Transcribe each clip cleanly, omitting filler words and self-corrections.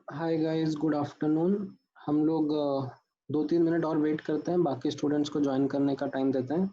Hi guys, good afternoon. हम लोग 2-3 minute और वेट करते हैं, बाकी स्टूडेंट्स को ज्वाइन करने का टाइम देते हैं।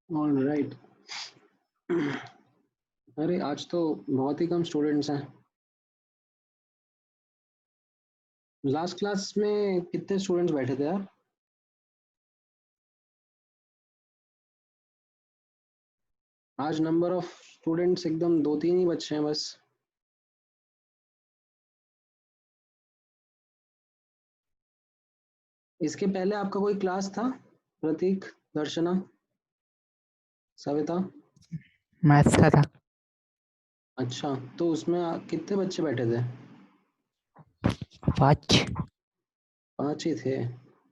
All right. अरे आज तो बहुत ही कम स्टूडेंट्स हैं। लास्ट क्लास में कितने स्टूडेंट्स बैठे थे यार? आज नंबर ऑफ स्टूडेंट्स एकदम 2-3 ही बच्चे हैं बस। इसके पहले आपका कोई क्लास था? प्रतीक, दर्शना, सविता। मैथ्स का था। अच्छा, तो उसमें कितने बच्चे बैठे थे? 5। 5 ही थे।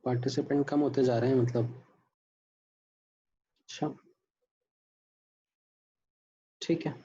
पार्टिसिपेंट कम होते जा रहे हैं मतलब। अच्छा, ठीक है।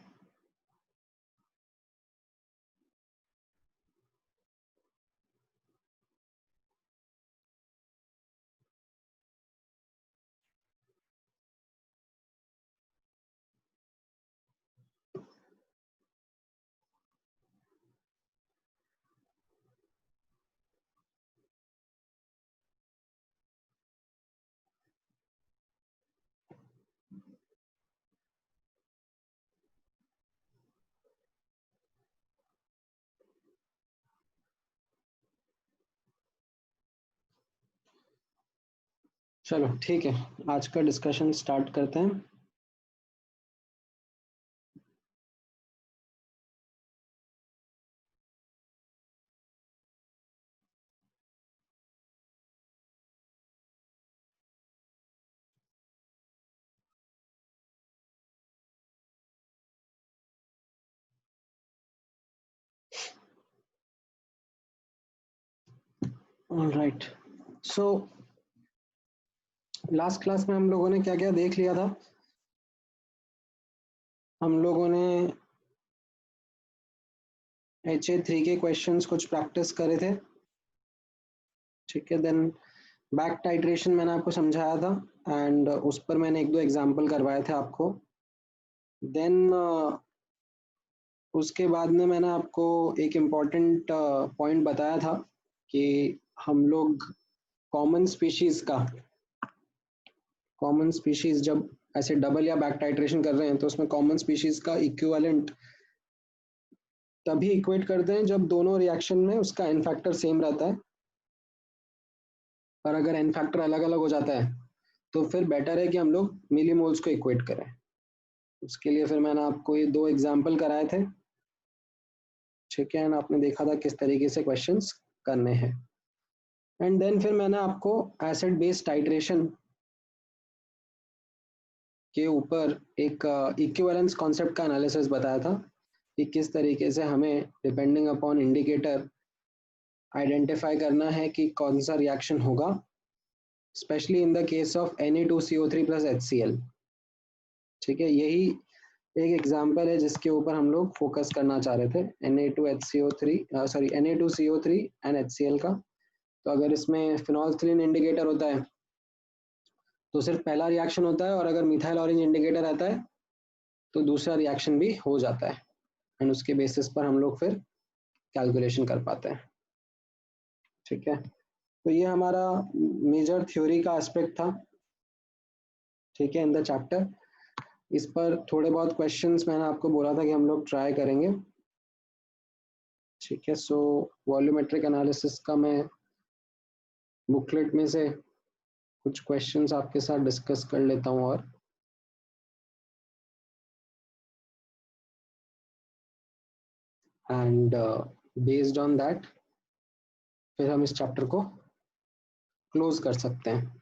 चलो ठीक है, आज का डिस्कशन स्टार्ट करते हैं। All right, so last class में हम लोगों ने क्या क्या देख लिया था? हम लोगों ने HA3 के क्वेश्चंस कुछ प्रैक्टिस करे थे, ठीक है। देन बैक टाइट्रेशन मैंने आपको समझाया था एंड उस पर मैंने एक दो एग्जांपल करवाए थे आपको। देन उसके बाद में मैंने आपको एक इम्पॉर्टेंट पॉइंट बताया था कि हम लोग कॉमन स्पीशीज जब ऐसे डबल या बैक टाइट्रेशन कर रहे हैं तो उसमें कॉमन स्पीशीज का इक्विवेलेंट तभी इक्वेट करते हैं जब दोनों रिएक्शन में उसका एन फैक्टर सेम रहता है, और अगर एन फैक्टर अलग अलग हो जाता है तो फिर बेटर है कि हम लोग मिलीमोल्स को इक्वेट करें। उसके लिए फिर मैंने आपको ये दो एग्जाम्पल कराए थे, ठीक है, आपने देखा था किस तरीके से क्वेश्चंस करने हैं। एंड देन फिर मैंने आपको एसिड बेस टाइट्रेशन के ऊपर एक इक्विवेलेंस कॉन्सेप्ट का एनालिसिस बताया था कि किस तरीके से हमें डिपेंडिंग अपॉन इंडिकेटर आइडेंटिफाई करना है कि कौन सा रिएक्शन होगा, specially in the case of Na2CO3 plus HCl, ठीक है। यही एक एग्जांपल है जिसके ऊपर हम लोग फोकस करना चाह रहे थे, Na2CO3 एंड HCl का। तो अगर इसमें फिनोल्फ्थालीन इंडिकेटर होता है तो सिर्फ पहला रिएक्शन होता है, और अगर मिथाइल ऑरेंज इंडिकेटर आता है तो दूसरा रिएक्शन भी हो जाता है, एंड उसके बेसिस पर हम लोग फिर कैलकुलेशन कर पाते हैं, ठीक है। तो ये हमारा मेजर थ्योरी का एस्पेक्ट था, ठीक है, इन द चैप्टर। इस पर थोड़े बहुत क्वेश्चंस मैंने आपको बोला था कि हम लोग ट्राई करेंगे, ठीक है। सो वॉल्यूमेट्रिक एनालिसिस का मैं बुकलेट में से कुछ क्वेश्चंस आपके साथ डिस्कस कर लेता हूँ, और एंड बेस्ड ऑन दैट फिर हम इस चैप्टर को क्लोज कर सकते हैं।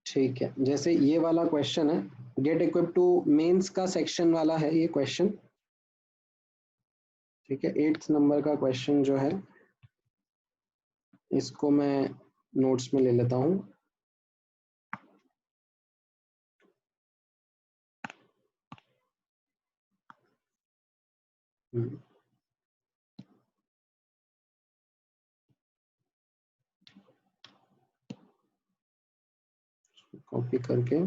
ठीक है, जैसे ये वाला क्वेश्चन है, गेट इक्विप टू मेंस का सेक्शन वाला है ये क्वेश्चन, ठीक है। 8th नंबर का क्वेश्चन जो है इसको मैं नोट्स में ले लेता हूँ। कॉपी करके,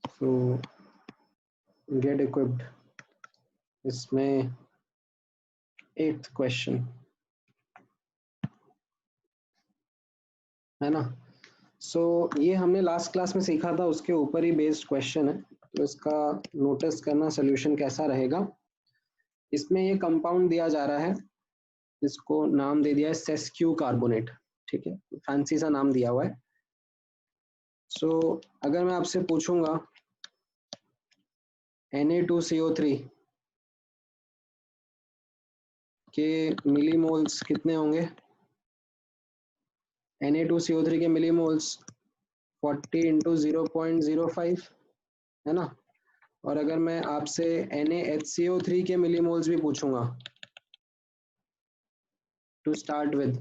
सो गेट इक्विप्ड, इसमें 8th क्वेश्चन है ना। सो ये हमने लास्ट क्लास में सीखा था, उसके ऊपर ही बेस्ड क्वेश्चन है, तो इसका नोटिस करना सोल्यूशन कैसा रहेगा। इसमें ये कंपाउंड दिया जा रहा है, इसको नाम दे दिया है सेस्क्यू कार्बोनेट, ठीक है, फैंसी सा नाम दिया हुआ है। सो अगर मैं आपसे पूछूंगा Na2CO3 के मिलीमोल्स कितने होंगे? Na2CO3 के मिलीमोल्स 40 इंटू 0.05 है ना। और अगर मैं आपसे NaHCO3 के मिलीमोल्स भी पूछूंगा टू स्टार्ट विद,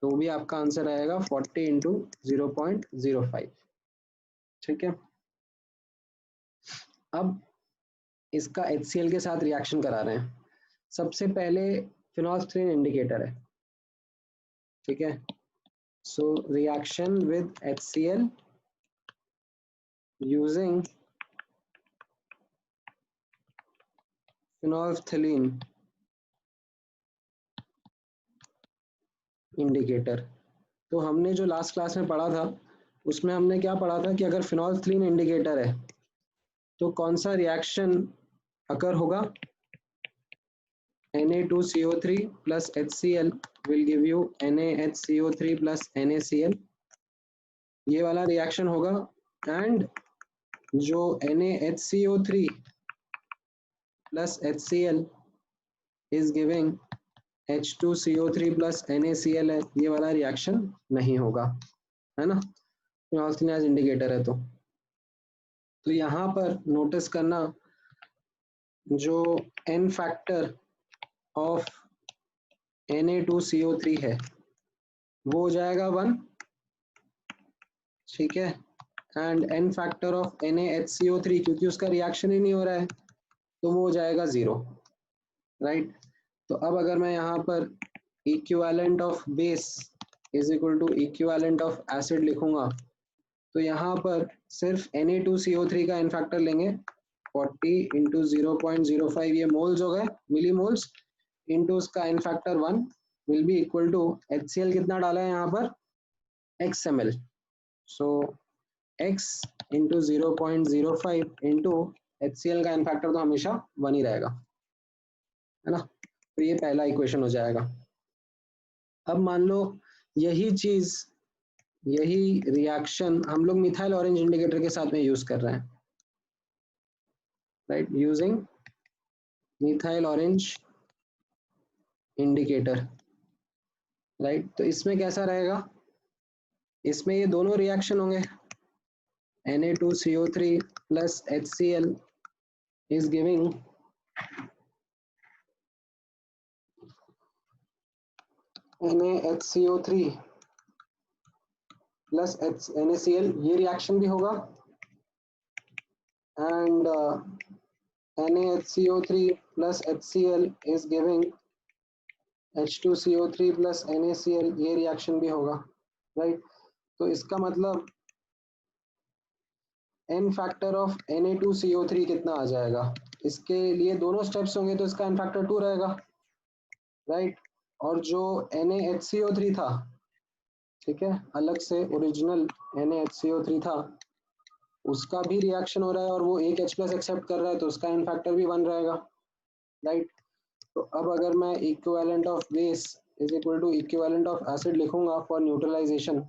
तो भी आपका आंसर आएगा 40 इंटू 0.05, ठीक है। अब इसका HCl के साथ रिएक्शन करा रहे हैं। सबसे पहले फिनोल्फ्थालीन इंडिकेटर है, ठीक है। So reaction with HCl using phenolphthalein indicator. तो हमने जो लास्ट क्लास में पढ़ा था उसमें हमने क्या पढ़ा था कि अगर फिनोल्फ्थालीन इंडिकेटर है तो कौन सा रिएक्शन अकर होगा? Na2CO3 plus HCl will give you NaHCO3 plus NaCl, ये वाला रिएक्शन होगा। एंड जो NaHCO3 plus HCl is giving H2CO3 plus NaCl है, ये वाला रिएक्शन नहीं होगा, है ना। फिनोल्फथालीन एज इंडिकेटर है तो यहाँ पर नोटिस करना जो n फैक्टर ऑफ Na2CO3 है वो हो जाएगा 1, ठीक है, and n factor of NaHCO3 क्योंकि उसका रिएक्शन ही नहीं हो रहा है तो वो हो जाएगा 0, राइट। तो अब अगर मैं यहाँ पर equivalent of base is equal to equivalent of acid लिखूंगा तो यहाँ पर सिर्फ Na2CO3 का n फैक्टर लेंगे 40 इंटू 0.05 ये मोल्स हो गए मिली मोल्स इंटू उसका n factor 1 will be equal to HCl कितना डाला है यहाँ पर Xml, so x into 0.05 into HCl का n फैक्टर तो हमेशा 1 ही रहेगा, है ना। तो ये पहला इक्वेशन हो जाएगा। अब मान लो यही चीज यही रिएक्शन हम लोग मिथाइल ऑरेंज इंडिकेटर के साथ में यूज कर रहे हैं, right, using methyl orange indicator, right. तो इसमें कैसा रहेगा, इसमें ये दोनों रिएक्शन होंगे Na2CO3 plus HCl is giving NaHCO3 plus NaCl, ये रिएक्शन भी होगा and NaHCO3 plus HCl is giving H2CO3 plus NaCl, ये रिएक्शन भी होगा, राइट। तो इसका मतलब n फैक्टर ऑफ Na2CO3 कितना आ जाएगा, इसके लिए दोनों स्टेप्स होंगे तो इसका n फैक्टर 2 रहेगा, राइट। और जो NaHCO3 था, ठीक है, अलग से ओरिजिनल NaHCO3 था उसका भी रिएक्शन हो रहा है और वो एक H प्लस एक्सेप्ट कर रहा है तो उसका n फैक्टर भी 1 रहेगा, राइट। तो अब अगर मैं equivalent of base is equal to equivalent of acid लिखूंगा फॉर न्यूट्रलाइजेशन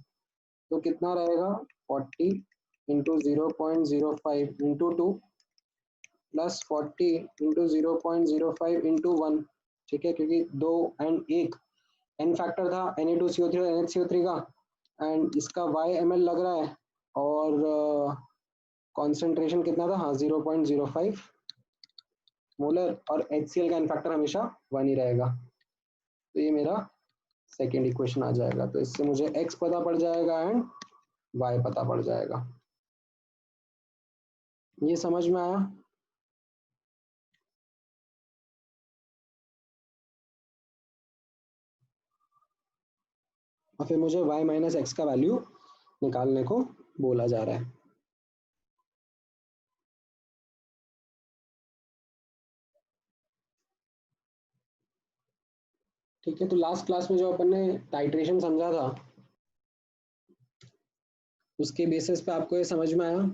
तो कितना रहेगा 40 into 0.05 into 2 plus 40 into 0.05 into 1, ठीक है, क्योंकि 2 एंड 1 n फैक्टर था Na2CO3 और NH CO3 का एंड इसका YmL लग रहा है और कॉन्सेंट्रेशन कितना था, हाँ 0.05 मोलर और HCl का n फैक्टर हमेशा 1 ही रहेगा। तो ये मेरा सेकेंड इक्वेशन आ जाएगा, तो इससे मुझे x पता पड़ जाएगा एंड y पता पड़ जाएगा। ये समझ में आया? और फिर मुझे y माइनस एक्स का वैल्यू निकालने को बोला जा रहा है। ठीक है, तो लास्ट क्लास में जो अपन ने टाइट्रेशन समझा था उसके बेसिस पे आपको ये समझ में आया?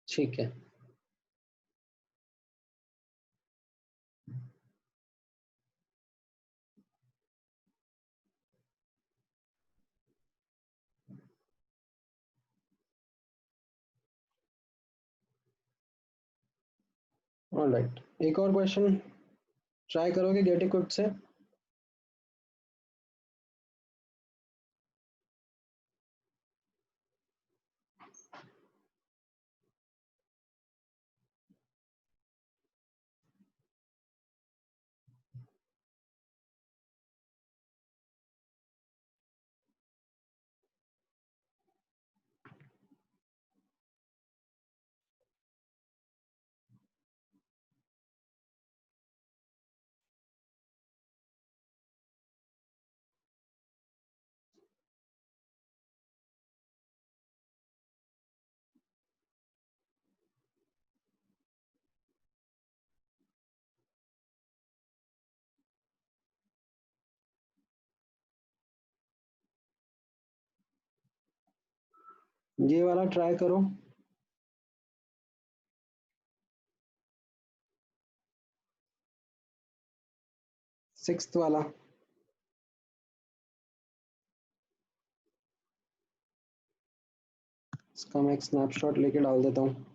ठीक है, ऑलराइट, एक और क्वेश्चन ट्राई करोगे गेट इक्विप्ड से? ये वाला ट्राई करो। सिक्स्थ वाला। इसका मैं एक स्नैपशॉट लेके डाल देता हूँ।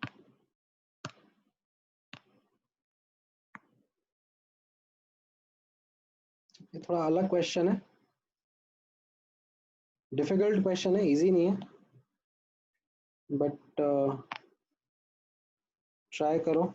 ये थोड़ा अलग क्वेश्चन है, डिफिकल्ट क्वेश्चन है, इजी नहीं है, बट ट्राई करो।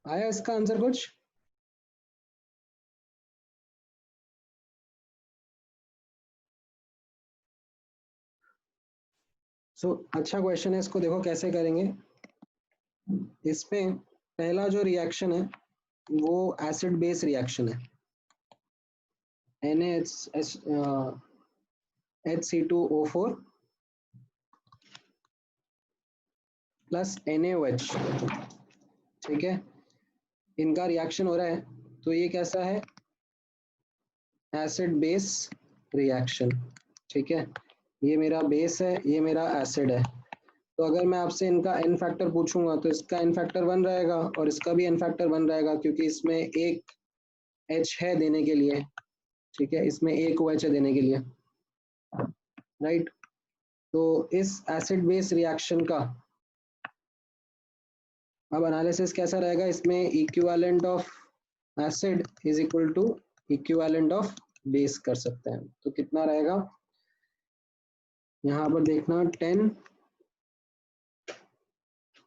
आया इसका आंसर कुछ? अच्छा क्वेश्चन है, इसको देखो कैसे करेंगे। इसमें पहला जो रिएक्शन है वो एसिड बेस रिएक्शन है। HC2O4 प्लस NaOH, ठीक है, इनका रिएक्शन हो रहा है। तो ये कैसा है? एसिड बेस रिएक्शन, ठीक है। ये मेरा बेस है, ये मेरा एसिड है। तो अगर मैं आपसे इनका एन फैक्टर पूछूंगा तो इसका एन फैक्टर 1 रहेगा और इसका भी एन फैक्टर 1 रहेगा, क्योंकि इसमें एक H है देने के लिए, ठीक है, इसमें एक OH है देने के लिए, राइट। तो इस एसिड बेस रिएक्शन का अब एनालिसिस कैसा रहेगा? इसमें equivalent of acid is equal to equivalent of base कर सकते हैं। तो कितना रहेगा यहाँ पर देखना, 10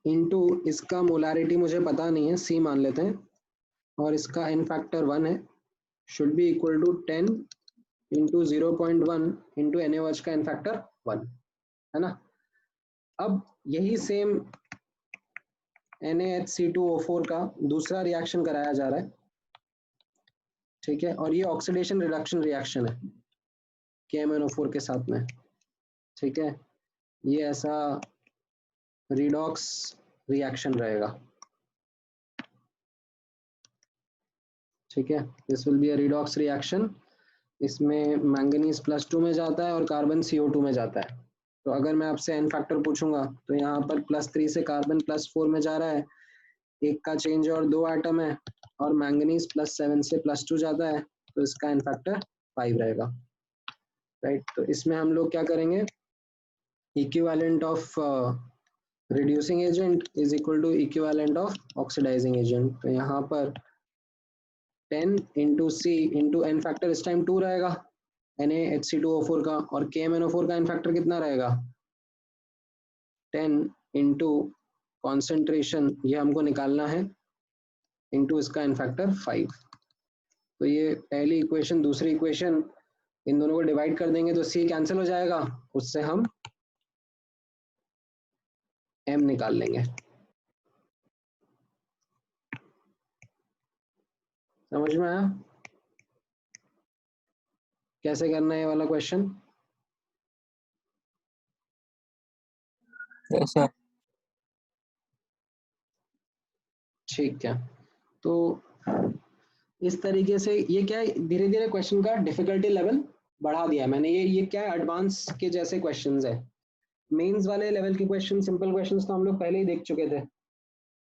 इंटू इसका मोलारिटी मुझे पता नहीं है, C मान लेते हैं, और इसका एन फैक्टर 1 है, should be equal to 10 into 0.1 into NaOH का एन फैक्टर 1, है ना। अब यही सेम NaHC2O4 का दूसरा रिएक्शन कराया जा रहा है, ठीक है, और ये ऑक्सीडेशन रिडक्शन रिएक्शन है KMnO4 के साथ में, ठीक है। ये ऐसा रिडॉक्स रिएक्शन रहेगा, ठीक है। This will be a redox reaction. इसमें मैंगनीज +2 में जाता है और कार्बन CO2 में जाता है। तो अगर मैं आपसे एन फैक्टर पूछूंगा तो यहाँ पर +3 से कार्बन +4 में जा रहा है, एक का चेंज और 2 एटम है, और मैंगनीज +7 से +2 जाता है, तो इसका एन फैक्टर 5 रहेगा, राइट। तो इसमें हम लोग क्या करेंगे, equivalent of reducing agent is equal to equivalent of oxidising agent. तो यहाँ पर 10 into C into n factor इस टाइम 2 रहेगा NaHC2O4 का, और KMnO4 का एन फैक्टर कितना रहेगा 10 इंटू कॉन्सेंट्रेशन, ये हमको निकालना है, इंटू इसका एन फैक्टर 5। तो ये पहली इक्वेशन, दूसरी इक्वेशन, इन दोनों को डिवाइड कर देंगे तो C कैंसिल हो जाएगा, उससे हम M निकाल लेंगे। समझ में आया कैसे करना है ये वाला क्वेश्चन? Yes sir. ठीक है, तो इस तरीके से ये क्या है, धीरे धीरे क्वेश्चन का डिफिकल्टी लेवल बढ़ा दिया मैंने। ये क्या है, एडवांस के जैसे क्वेश्चंस है। मेंस वाले लेवल के क्वेश्चन, सिंपल क्वेश्चंस तो हम लोग पहले ही देख चुके थे,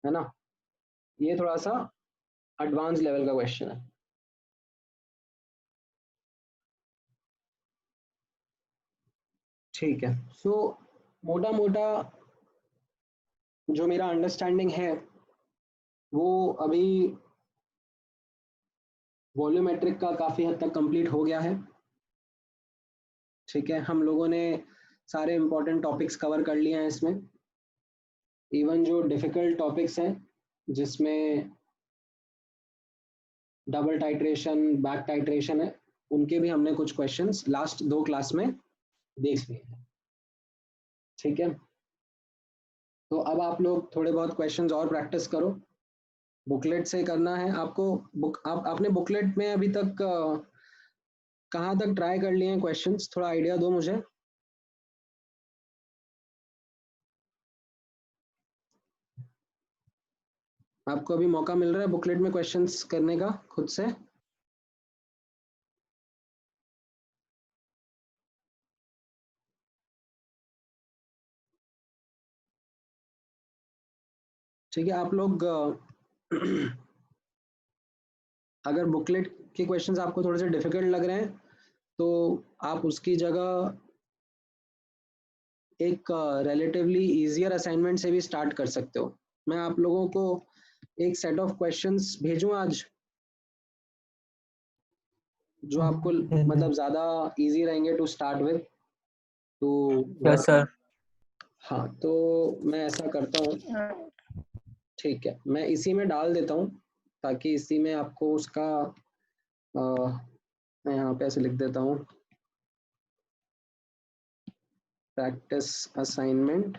है ना। ये थोड़ा सा एडवांस लेवल का क्वेश्चन है। ठीक है, सो मोटा मोटा जो मेरा अंडरस्टैंडिंग है वो अभी वॉल्यूमेट्रिक का काफी हद तक कंप्लीट हो गया है, ठीक है। हम लोगों ने सारे इंपॉर्टेंट टॉपिक्स कवर कर लिए हैं इसमें। इवन जो डिफिकल्ट टॉपिक्स हैं जिसमें डबल टाइट्रेशन, बैक टाइट्रेशन है, उनके भी हमने कुछ क्वेश्चंस लास्ट 2 क्लास में देख लिए हैं, ठीक है। तो अब आप लोग थोड़े बहुत क्वेश्चंस और प्रैक्टिस करो, बुकलेट से करना है आपको। आपने बुकलेट में अभी तक कहाँ तक ट्राई कर लिए हैं क्वेश्चंस, थोड़ा आइडिया दो मुझे। आपको अभी मौका मिल रहा है बुकलेट में क्वेश्चंस करने का खुद से? ठीक है, आप लोग अगर बुकलेट के क्वेश्चंस आपको थोड़े से डिफिकल्ट लग रहे हैं तो आप उसकी जगह एक रिलेटिवली इजियर असाइनमेंट से भी स्टार्ट कर सकते हो। मैं आप लोगों को एक सेट ऑफ क्वेश्चंस भेजूं आज, जो आपको मतलब ज़्यादा इजी रहेंगे to start with, to yes sir. हाँ, तो मैं ऐसा करता हूँ, ठीक है, मैं इसी में डाल देता हूँ ताकि इसी में आपको उसका मैं यहाँ पे ऐसे लिख देता हूँ, प्रैक्टिस असाइनमेंट।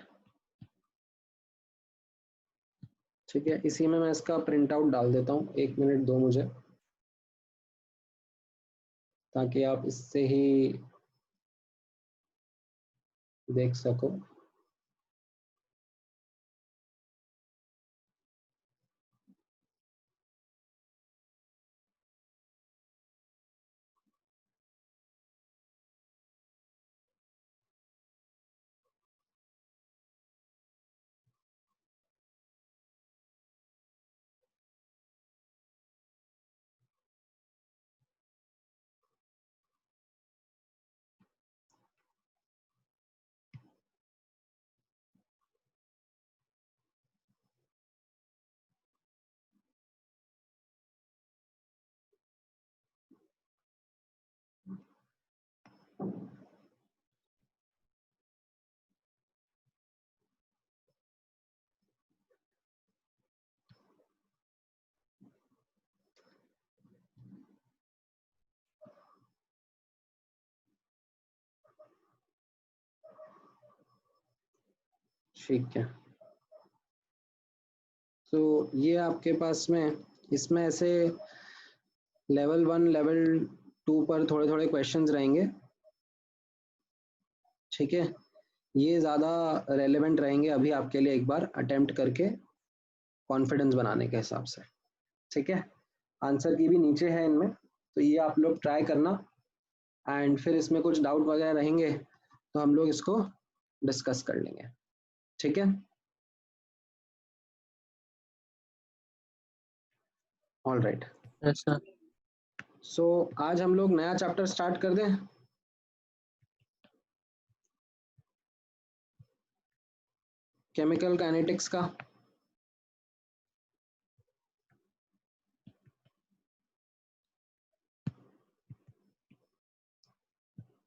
ठीक है, इसी में मैं इसका प्रिंट आउट डाल देता हूँ, 1 मिनट दो मुझे ताकि आप इससे ही देख सको। ठीक है, तो ये आपके पास में इसमें ऐसे लेवल 1 लेवल 2 पर थोड़े थोड़े क्वेश्चंस रहेंगे। ठीक है, ये ज़्यादा रेलेवेंट रहेंगे अभी आपके लिए, एक बार अटेम्प्ट करके कॉन्फिडेंस बनाने के हिसाब से। ठीक है, आंसर की भी नीचे है इनमें, तो ये आप लोग ट्राई करना, एंड फिर इसमें कुछ डाउट वगैरह रहेंगे तो हम लोग इसको डिस्कस कर लेंगे। ठीक है, all right. Yes sir. So आज हम लोग नया चैप्टर स्टार्ट कर दें। केमिकल काइनेटिक्स का।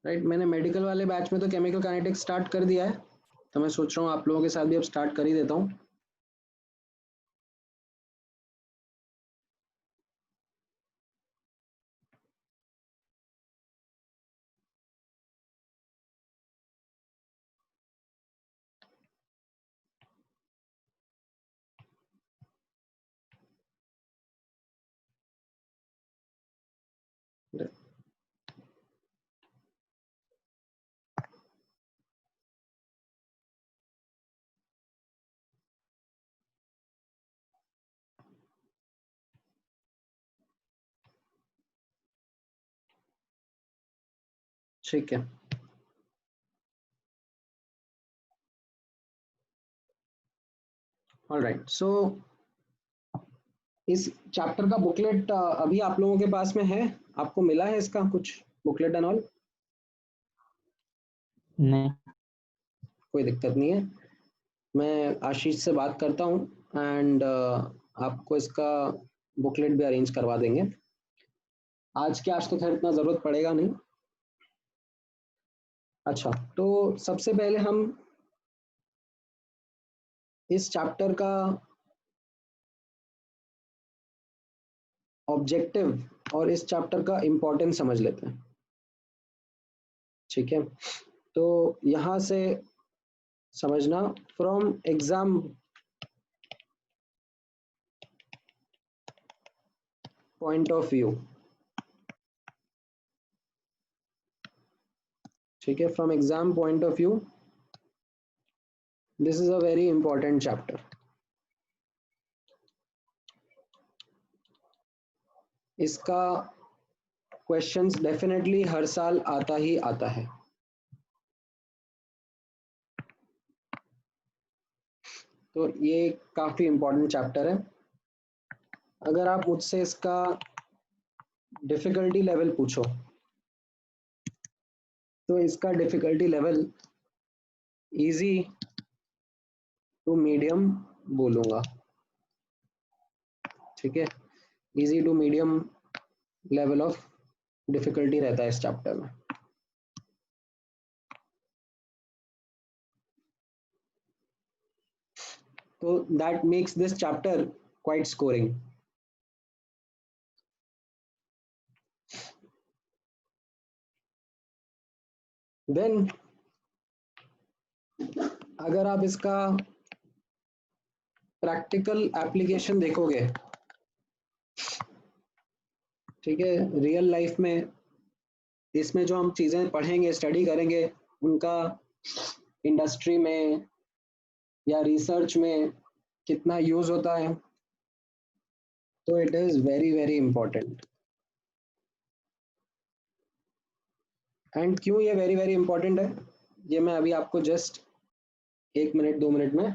राइट, मैंने मेडिकल वाले बैच में तो केमिकल काइनेटिक्स स्टार्ट कर दिया है, तो मैं सोच रहा हूँ आप लोगों के साथ भी अब स्टार्ट कर ही देता हूँ। ठीक है, ऑल राइट। सो इस चैप्टर का बुकलेट अभी आप लोगों के पास में है, आपको मिला है इसका कुछ बुकलेट एंड ऑल? नहीं। कोई दिक्कत नहीं है, मैं आशीष से बात करता हूँ एंड आपको इसका बुकलेट भी अरेंज करवा देंगे। आज तो खैर इतना ज़रूरत पड़ेगा नहीं। अच्छा, तो सबसे पहले हम इस चैप्टर का ऑब्जेक्टिव और इस चैप्टर का इम्पोर्टेंस समझ लेते हैं। ठीक है, तो यहाँ से समझना, from exam point of view. ठीक है, from exam point of view this is a very important chapter. इसका क्वेश्चंस डेफिनेटली हर साल आता ही आता है। तो ये काफी इंपॉर्टेंट चैप्टर है। अगर आप मुझसे इसका डिफिकल्टी लेवल पूछो तो इसका difficulty level easy to medium बोलूंगा। ठीक है, easy to medium level of difficulty रहता है इस चैप्टर में। तो that makes this chapter quite scoring. Then अगर आप इसका प्रैक्टिकल एप्लीकेशन देखोगे, ठीक है, रियल लाइफ में इसमें जो हम चीज़ें पढ़ेंगे, स्टडी करेंगे, उनका इंडस्ट्री में या रिसर्च में कितना यूज होता है, तो it is very very important. And क्यों ये वेरी वेरी इंपॉर्टेंट है, ये मैं अभी आपको जस्ट 1 मिनट 2 मिनट में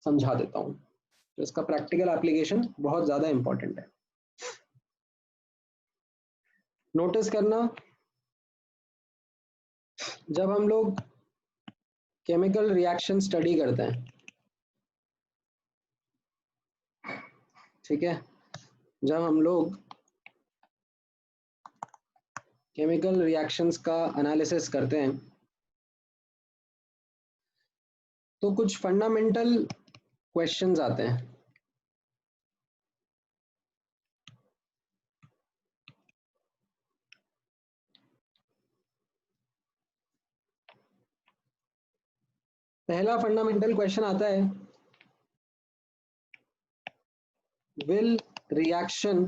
समझा देता हूँ. तो इसका प्रैक्टिकल एप्लीकेशन बहुत ज़्यादा इंपॉर्टेंट है. नोटिस करना, जब हम लोग केमिकल रिएक्शन स्टडी करते हैं, ठीक है, जब हम लोग केमिकल रिएक्शंस का एनालिसिस करते हैं, तो कुछ फंडामेंटल क्वेश्चंस आते हैं. पहला फंडामेंटल क्वेश्चन आता है, विल रिएक्शन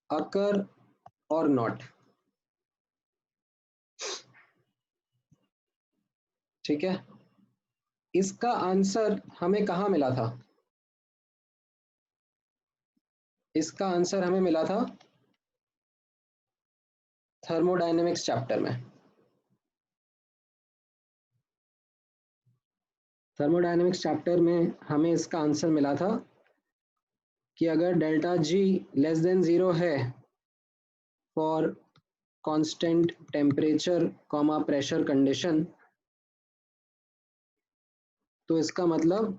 अकर और नॉट. ठीक है, इसका आंसर हमें कहाँ मिला था? इसका आंसर हमें मिला था थर्मोडायनेमिक्स चैप्टर में. थर्मोडायनेमिक्स चैप्टर में हमें इसका आंसर मिला था कि अगर डेल्टा जी लेस देन 0 है for constant temperature comma pressure condition, तो इसका मतलब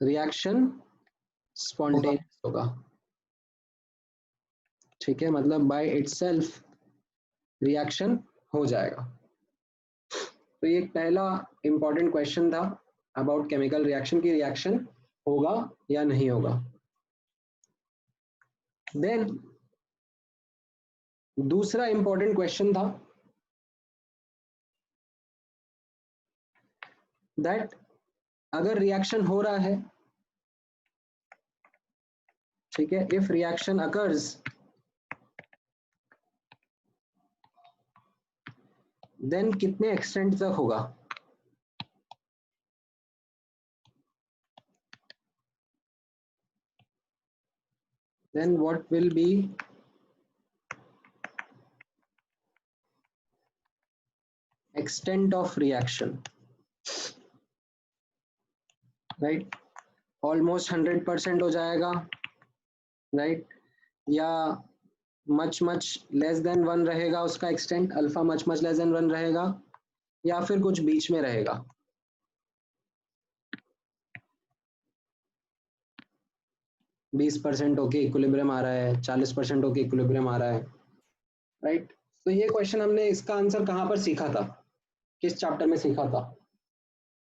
रिएक्शन स्पॉन्टेनियस होगा. ठीक है, मतलब बाय इटसेल्फ रिएक्शन हो जाएगा. तो ये पहला इंपॉर्टेंट क्वेश्चन था अबाउट केमिकल रिएक्शन की रिएक्शन होगा या नहीं होगा. देन दूसरा इंपॉर्टेंट क्वेश्चन था दैट अगर रिएक्शन हो रहा है, ठीक है, इफ रिएक्शन अकर्स देन कितने एक्सटेंट तक होगा. then what will be extent of reaction, right? almost 100% हो जाएगा, right? या much less than 1 रहेगा उसका extent, alpha much less than 1 रहेगा, या फिर कुछ बीच में रहेगा. बीस % होके इक्विलिब्रियम आ रहा है, 40% होके इक्विलिब्रियम आ रहा है, राइट? तो ये क्वेश्चन हमने इसका आंसर कहाँ पर सीखा था, किस चैप्टर में सीखा था,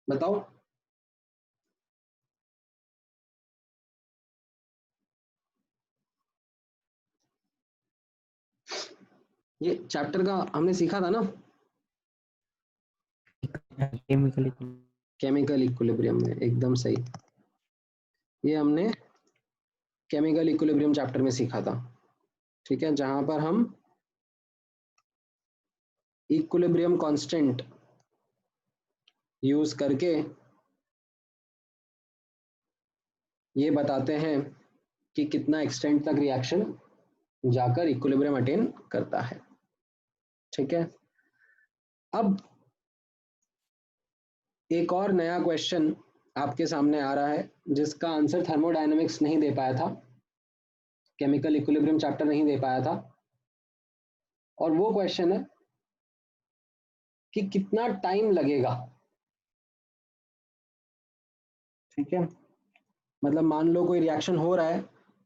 बताओ? ये चैप्टर का हमने सीखा था ना, केमिकल इक्विलिब्रियम में. एकदम सही, ये हमने केमिकल इक्विलिब्रियम चैप्टर में सीखा था. ठीक है, जहां पर हम इक्विलिब्रियम कांस्टेंट यूज करके ये बताते हैं कि कितना एक्सटेंट तक रिएक्शन जाकर इक्विलिब्रियम अटेन करता है. ठीक है, अब एक और नया क्वेश्चन आपके सामने आ रहा है जिसका आंसर थर्मोडायनेमिक्स नहीं दे पाया था, केमिकल इक्विलिब्रियम चैप्टर नहीं दे पाया था, और वो क्वेश्चन है कि कितना टाइम लगेगा. ठीक है, मतलब मान लो कोई रिएक्शन हो रहा है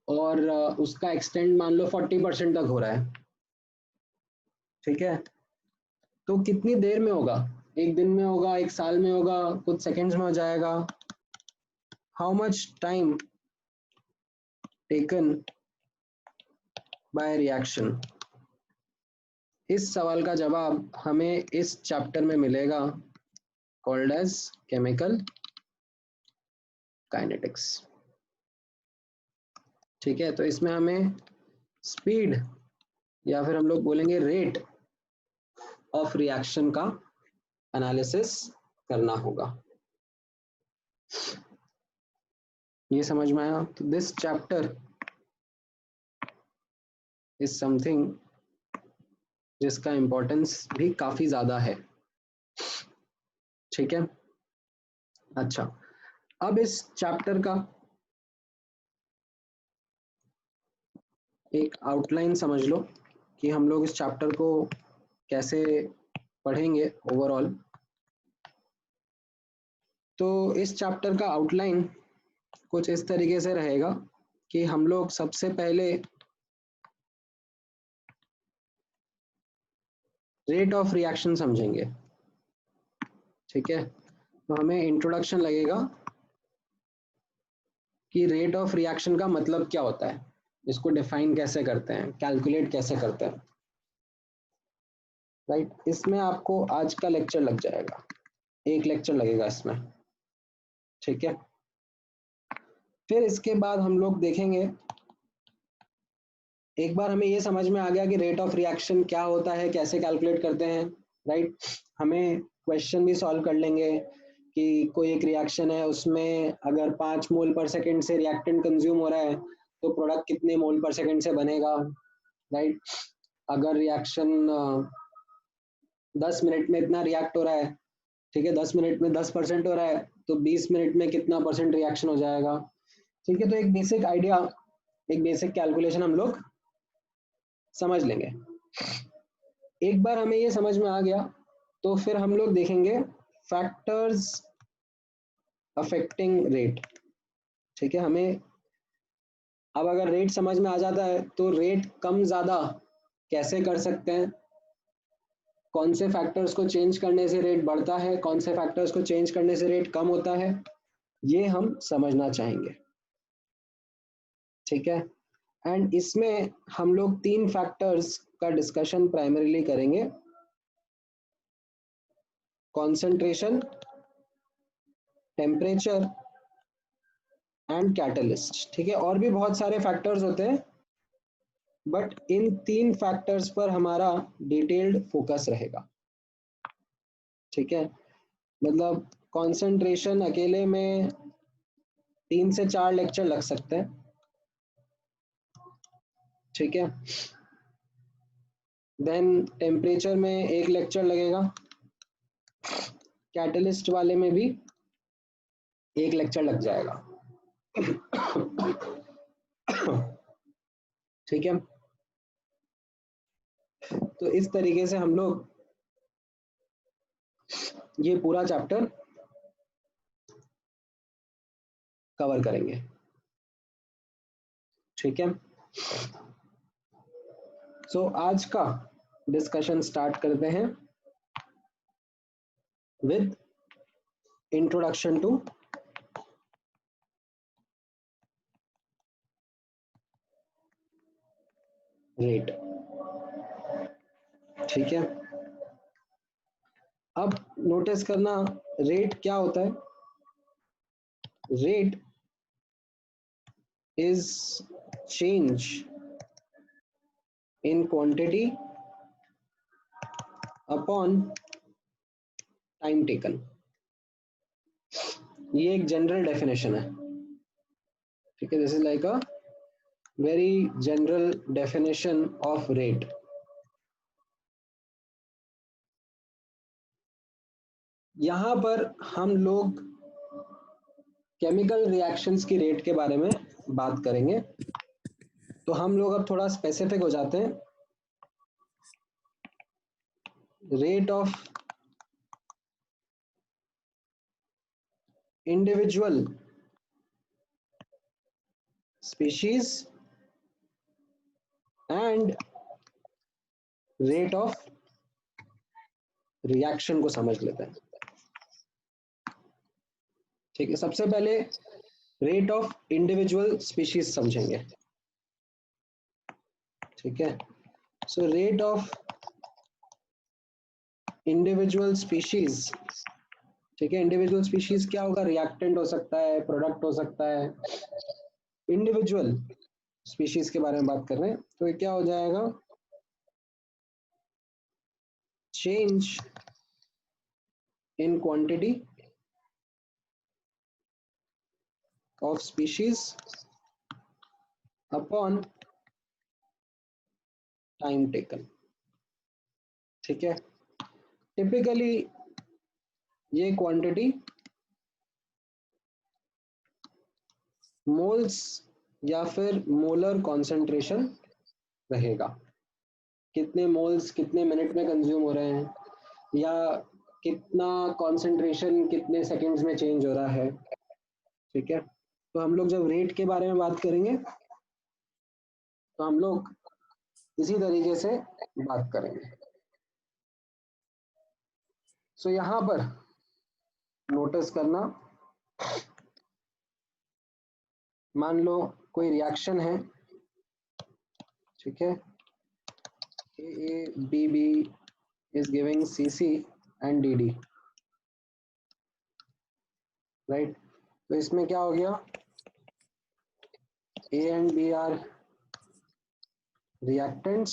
और उसका एक्सटेंट मान लो 40% तक हो रहा है. ठीक है, तो कितनी देर में होगा, एक दिन में होगा, एक साल में होगा, कुछ सेकंड्स में हो जाएगा? How much time taken by reaction? इस सवाल का जवाब हमें इस चैप्टर में मिलेगा, कॉल्ड एज केमिकल काइनेटिक्स। ठीक है, तो इसमें हमें स्पीड या फिर हम लोग बोलेंगे रेट ऑफ रिएक्शन का एनालिसिस करना होगा। ये समझ में आया? तो दिस चैप्टर इज समथिंग जिसका इंपॉर्टेंस भी काफी ज्यादा है। ठीक है, अच्छा, अब इस चैप्टर का एक आउटलाइन समझ लो कि हम लोग इस चैप्टर को कैसे पढ़ेंगे ओवरऑल। तो इस चैप्टर का आउटलाइन कुछ इस तरीके से रहेगा कि हम लोग सबसे पहले रेट ऑफ रिएक्शन समझेंगे। ठीक है, तो हमें इंट्रोडक्शन लगेगा कि रेट ऑफ रिएक्शन का मतलब क्या होता है, इसको डिफाइन कैसे करते हैं, कैलकुलेट कैसे करते हैं। राइट, इसमें आपको आज का लेक्चर लग जाएगा, एक लेक्चर लगेगा इसमें। ठीक है, फिर इसके बाद हम लोग देखेंगे, एक बार हमें ये समझ में आ गया कि रेट ऑफ रिएक्शन क्या होता है, कैसे कैलकुलेट करते हैं, राइट, हमें क्वेश्चन भी सॉल्व कर लेंगे कि कोई एक रिएक्शन है, उसमें अगर 5 मोल पर सेकंड से रिएक्टेंट कंज्यूम हो रहा है तो प्रोडक्ट कितने मोल पर सेकंड से बनेगा। राइट, अगर रिएक्शन 10 मिनट में इतना रिएक्ट हो रहा है, ठीक है, 10 मिनट में 10% हो रहा है, तो 20 मिनट में कितना परसेंट रिएक्शन हो जाएगा। ठीक है, तो एक बेसिक आइडिया, एक बेसिक कैलकुलेशन हम लोग समझ लेंगे। एक बार हमें ये समझ में आ गया तो फिर हम लोग देखेंगे फैक्टर्स अफेक्टिंग रेट। ठीक है, हमें अब अगर रेट समझ में आ जाता है तो रेट कम ज्यादा कैसे कर सकते हैं, कौन से फैक्टर्स को चेंज करने से रेट बढ़ता है, कौन से फैक्टर्स को चेंज करने से रेट कम होता है, ये हम समझना चाहेंगे। ठीक है, एंड इसमें हम लोग 3 फैक्टर्स का डिस्कशन प्राइमरीली करेंगे, कॉन्सेंट्रेशन, टेम्परेचर एंड कैटलिस्ट। ठीक है, और भी बहुत सारे फैक्टर्स होते हैं, बट इन 3 फैक्टर्स पर हमारा डिटेल्ड फोकस रहेगा। ठीक है, मतलब कॉन्सेंट्रेशन अकेले में 3 से 4 लेक्चर लग सकते हैं। ठीक है, देन टेम्परेचर में एक लेक्चर लगेगा, कैटलिस्ट वाले में भी एक लेक्चर लग जाएगा। ठीक है, तो इस तरीके से हम लोग ये पूरा चैप्टर कवर करेंगे। ठीक है, सो आज का डिस्कशन स्टार्ट करते हैं विद इंट्रोडक्शन टू रेट। ठीक है, अब नोटिस करना रेट क्या होता है। Rate is change in quantity upon time taken. ये एक जनरल डेफिनेशन है। ठीक है, this is like a very general definition of rate. यहां पर हम लोग केमिकल रिएक्शंस की रेट के बारे में बात करेंगे, तो हम लोग अब थोड़ा स्पेसिफिक हो जाते हैं। Rate of individual species and rate of reaction को समझ लेते हैं। ठीक है, सबसे पहले रेट ऑफ इंडिविजुअल स्पीशीज समझेंगे। ठीक है, so rate of individual species. ठीक है, इंडिविजुअल स्पीशीज क्या होगा? रिएक्टेंट हो सकता है, प्रोडक्ट हो सकता है। इंडिविजुअल स्पीशीज के बारे में बात कर रहे हैं, तो ये क्या हो जाएगा? Change in quantity of species upon time taken. ठीक है, टिपिकली ये क्वांटिटी मोल्स या फिर मोलर कॉन्सेंट्रेशन रहेगा। कितने मोल्स कितने मिनट में कंज्यूम हो रहे हैं, या कितना कॉन्सेंट्रेशन कितने सेकंड्स में चेंज हो रहा है। ठीक है, तो हम लोग जब रेट के बारे में बात करेंगे तो हम लोग इसी तरीके से बात करेंगे। सो यहां पर नोटिस करना, मान लो कोई रिएक्शन है। ठीक है, AABB is giving CC and DD, right. तो इसमें क्या हो गया? A and B are reactants,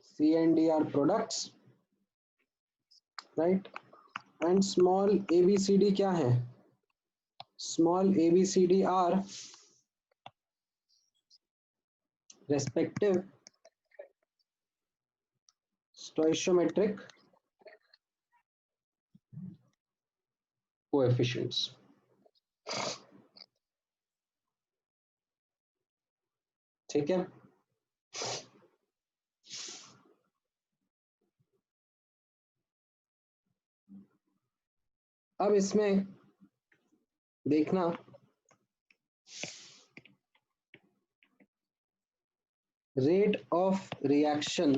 C and D are products, right? And small ABCD क्या है? Small ABCD are respective stoichiometric coefficients. ठीक है, अब इसमें देखना रेट ऑफ रिएक्शन।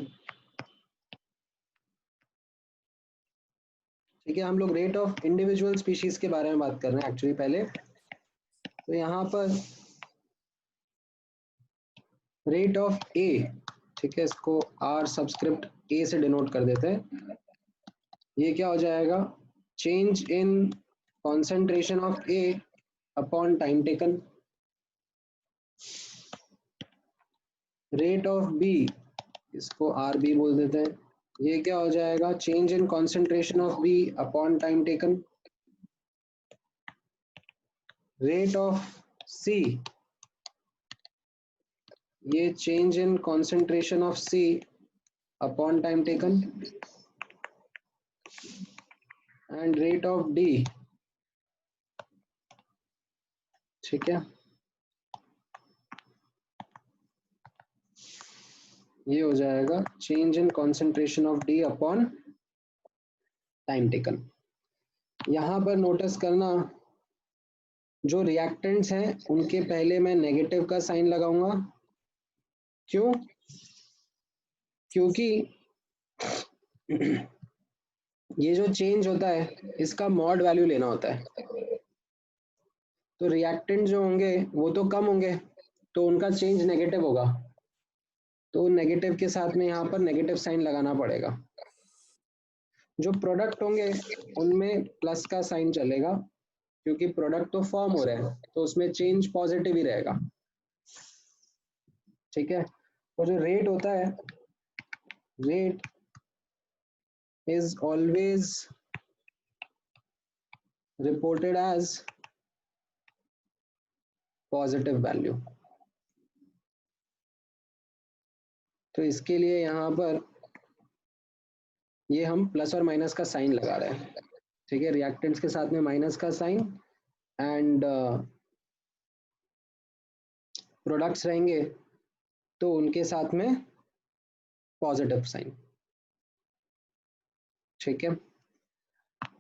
ठीक है, हम लोग रेट ऑफ इंडिविजुअल स्पीशीज के बारे में बात कर रहे हैं एक्चुअली पहले। तो यहाँ पर रेट ऑफ ए, ठीक है, इसको आर सबस्क्रिप्ट ए से डिनोट कर देते हैं। ये क्या हो जाएगा? Change in concentration of A upon time taken. Rate of B, इसको आर बी बोल देते हैं। ये क्या हो जाएगा? Change in concentration of B upon time taken. Rate of C, ये change in concentration of C upon time taken. And rate of D, ठीक है, ये हो जाएगा change in concentration of D upon time taken. यहां पर notice करना, जो रिएक्टेंट्स हैं उनके पहले मैं नेगेटिव का साइन लगाऊंगा। क्यों? क्योंकि ये जो चेंज होता है इसका मॉड वैल्यू लेना होता है। तो रिएक्टेंट जो होंगे वो तो कम होंगे, तो उनका चेंज नेगेटिव होगा, तो नेगेटिव के साथ में यहाँ पर नेगेटिव साइन लगाना पड़ेगा। जो प्रोडक्ट होंगे उनमें प्लस का साइन चलेगा, क्योंकि प्रोडक्ट तो फॉर्म हो रहे हैं, तो उसमें चेंज पॉजिटिव ही रहेगा। ठीक है, और जो रेट होता है, rate is always reported as positive value। तो इसके लिए यहाँ पर ये हम प्लस और माइनस का साइन लगा रहे हैं। ठीक है, रिएक्टेंट्स के साथ में माइनस का साइन, एंड प्रोडक्ट्स रहेंगे तो उनके साथ में पॉजिटिव साइन। ठीक है,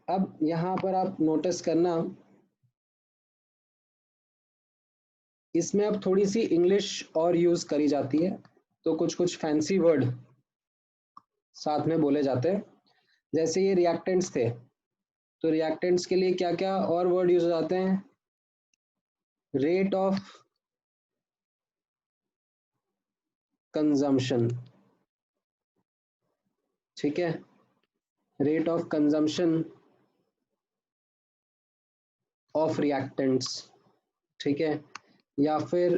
अब यहाँ पर आप नोटिस करना, इसमें अब थोड़ी सी इंग्लिश और यूज करी जाती है, तो कुछ कुछ फैंसी वर्ड साथ में बोले जाते हैं। जैसे ये रिएक्टेंट्स थे, तो रिएक्टेंट्स के लिए क्या क्या और वर्ड यूज हो जाते हैं? रेट ऑफ कंजम्पशन, ठीक है, rate of consumption of reactants, ठीक है, या फिर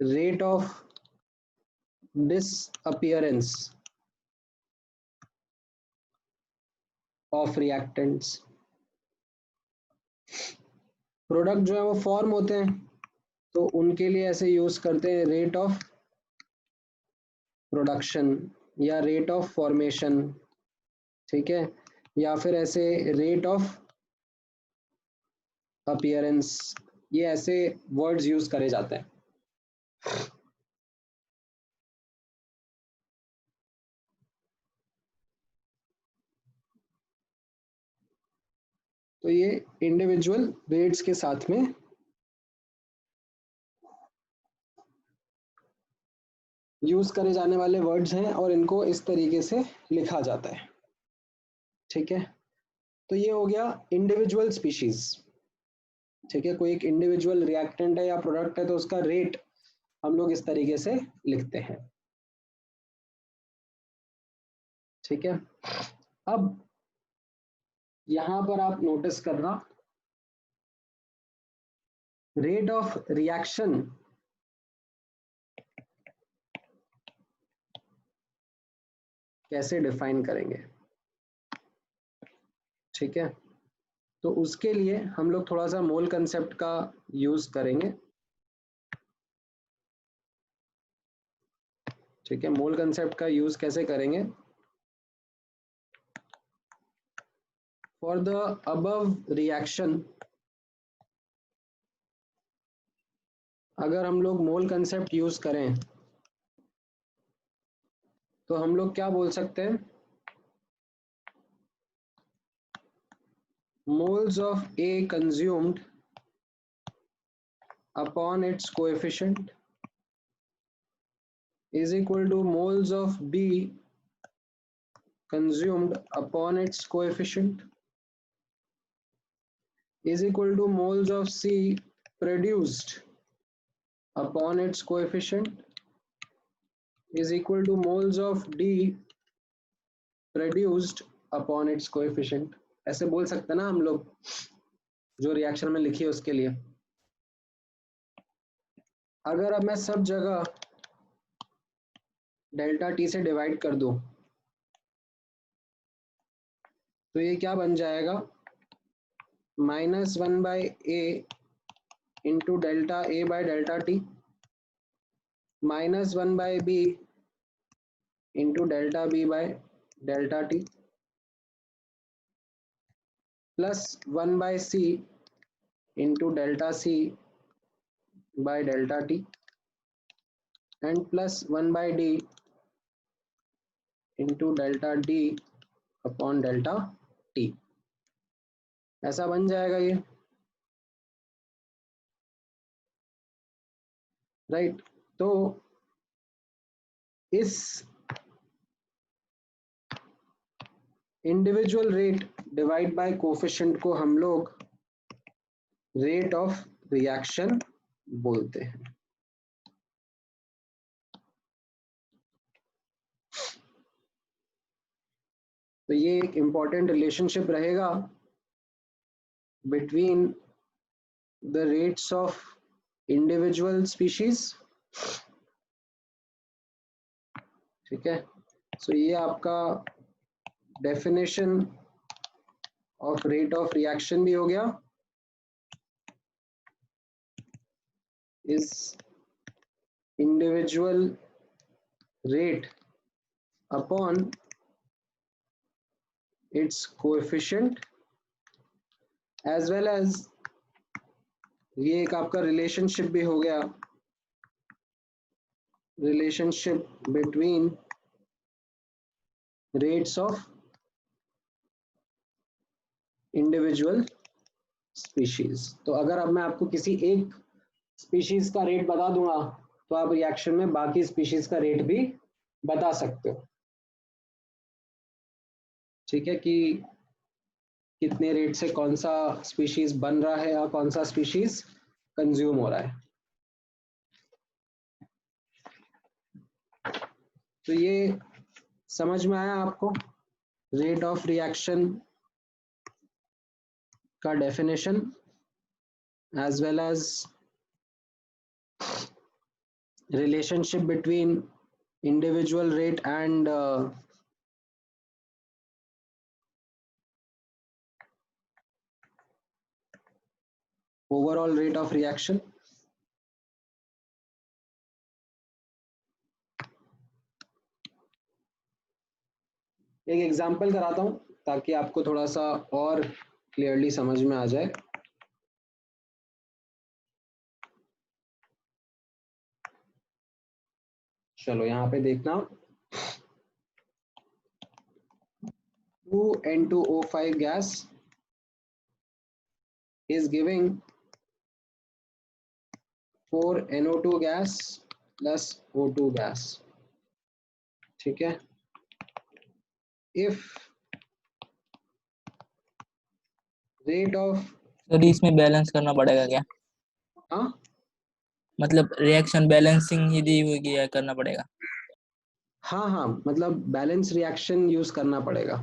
rate of disappearance of reactants. Product जो है वो फॉर्म होते हैं, तो उनके लिए ऐसे यूज करते हैं रेट ऑफ प्रोडक्शन या रेट ऑफ फॉर्मेशन, ठीक है, या फिर ऐसे रेट ऑफ अपीयरेंस, ये ऐसे वर्ड्स यूज करे जाते हैं। तो ये इंडिविजुअल रेट्स के साथ में यूज करे जाने वाले वर्ड्स हैं और इनको इस तरीके से लिखा जाता है, ठीक है। तो ये हो गया इंडिविजुअल स्पीशीज, ठीक है। कोई एक इंडिविजुअल रिएक्टेंट है या प्रोडक्ट है तो उसका रेट हम लोग इस तरीके से लिखते हैं, ठीक है। अब यहां पर आप नोटिस करना, रेट ऑफ रिएक्शन कैसे डिफाइन करेंगे, ठीक है। तो उसके लिए हम लोग थोड़ा सा मोल कंसेप्ट का यूज करेंगे, ठीक है। मोल कंसेप्ट का यूज कैसे करेंगे? फॉर द अबव रिएक्शन, अगर हम लोग मोल कंसेप्ट यूज करें तो हम लोग क्या बोल सकते हैं? Moles of A consumed upon its coefficient is equal to moles of B consumed upon its coefficient is equal to moles of C produced upon its coefficient is equal to moles of D produced upon its coefficient। ऐसे बोल सकते हैं ना हम लोग, जो reaction में लिखी है उसके लिए। अगर अब मैं सब जगह डेल्टा टी से डिवाइड कर दूं तो ये क्या बन जाएगा? -1/a into delta A by delta T -1/b into delta B by delta T plus 1/c into delta C by delta T and plus 1/d into delta D upon delta T. ऐसा बन जाएगा ये, right. तो इस individual rate divide by coefficient को हम लोग rate of reaction बोलते हैं। तो ये एक इंपॉर्टेंट रिलेशनशिप रहेगा between the rates of individual species, ठीक है। सो ये आपका definition of rate of reaction भी हो गया। इस individual rate upon its coefficient as well as ये एक आपका रिलेशनशिप भी हो गया, relationship between rates of individual species. तो अगर अब मैं आपको किसी एक स्पीशीज का रेट बता दूंगा तो आप रिएक्शन में बाकी स्पीशीज का रेट भी बता सकते हो। ठीक है, कि कितने रेट से कौन सा स्पीशीज बन रहा है या कौन सा स्पीशीज कंज्यूम हो रहा है। तो ये समझ में आया आपको रेट ऑफ रिएक्शन का definition as well as relationship between individual rate and overall rate of reaction। एक एग्जांपल कराता हूं ताकि आपको थोड़ा सा और क्लियरली समझ में आ जाए। चलो यहाँ पे देखना 2N2O5 gas is giving 4NO2 gas plus O2 gas। ठीक है, if rate of सर इसमें बैलेंस करना पड़ेगा क्या? हाँ मतलब रिएक्शन बैलेंसिंग ही दी हुई है, करना पड़ेगा। हाँ हाँ मतलब बैलेंस रिएक्शन यूज करना पड़ेगा।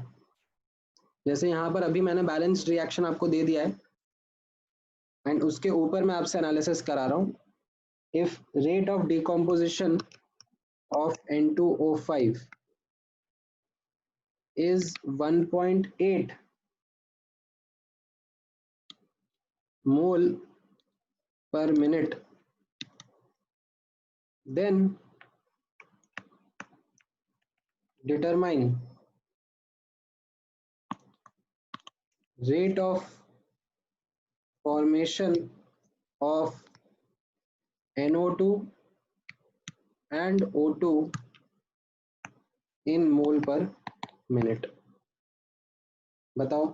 जैसे यहाँ पर अभी मैंने बैलेंस रिएक्शन आपको दे दिया है एंड उसके ऊपर मैं आपसे एनालिसिस करा रहा हूँ। If rate of decomposition of N2O5 is 1.8 mole per minute, then determine rate of formation of NO2 and O2 in mole per minute। बताओ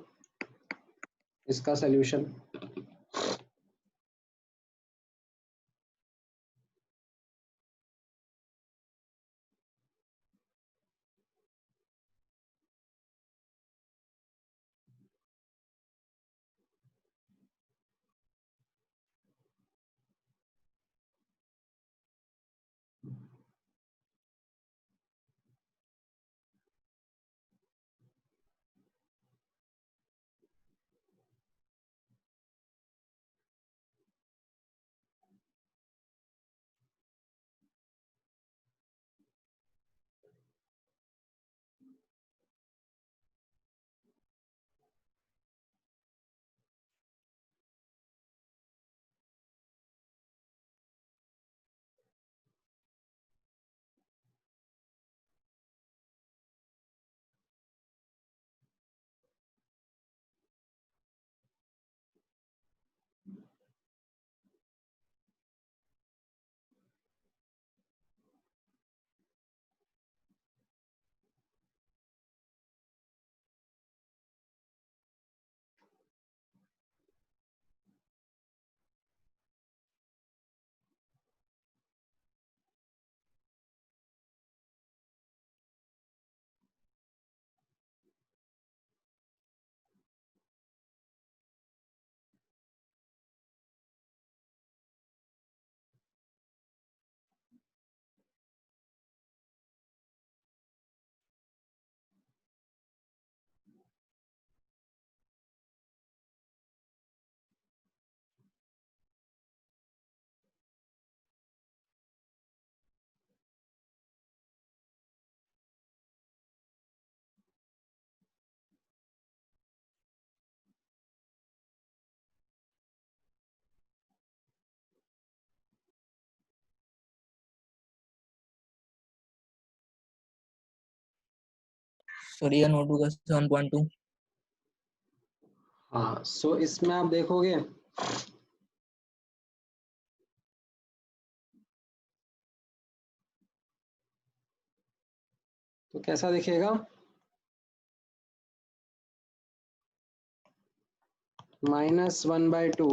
इसका सॉल्यूशन। सॉरी नोटू का 7.2। हाँ सो इसमें आप देखोगे तो कैसा दिखेगा, -1/2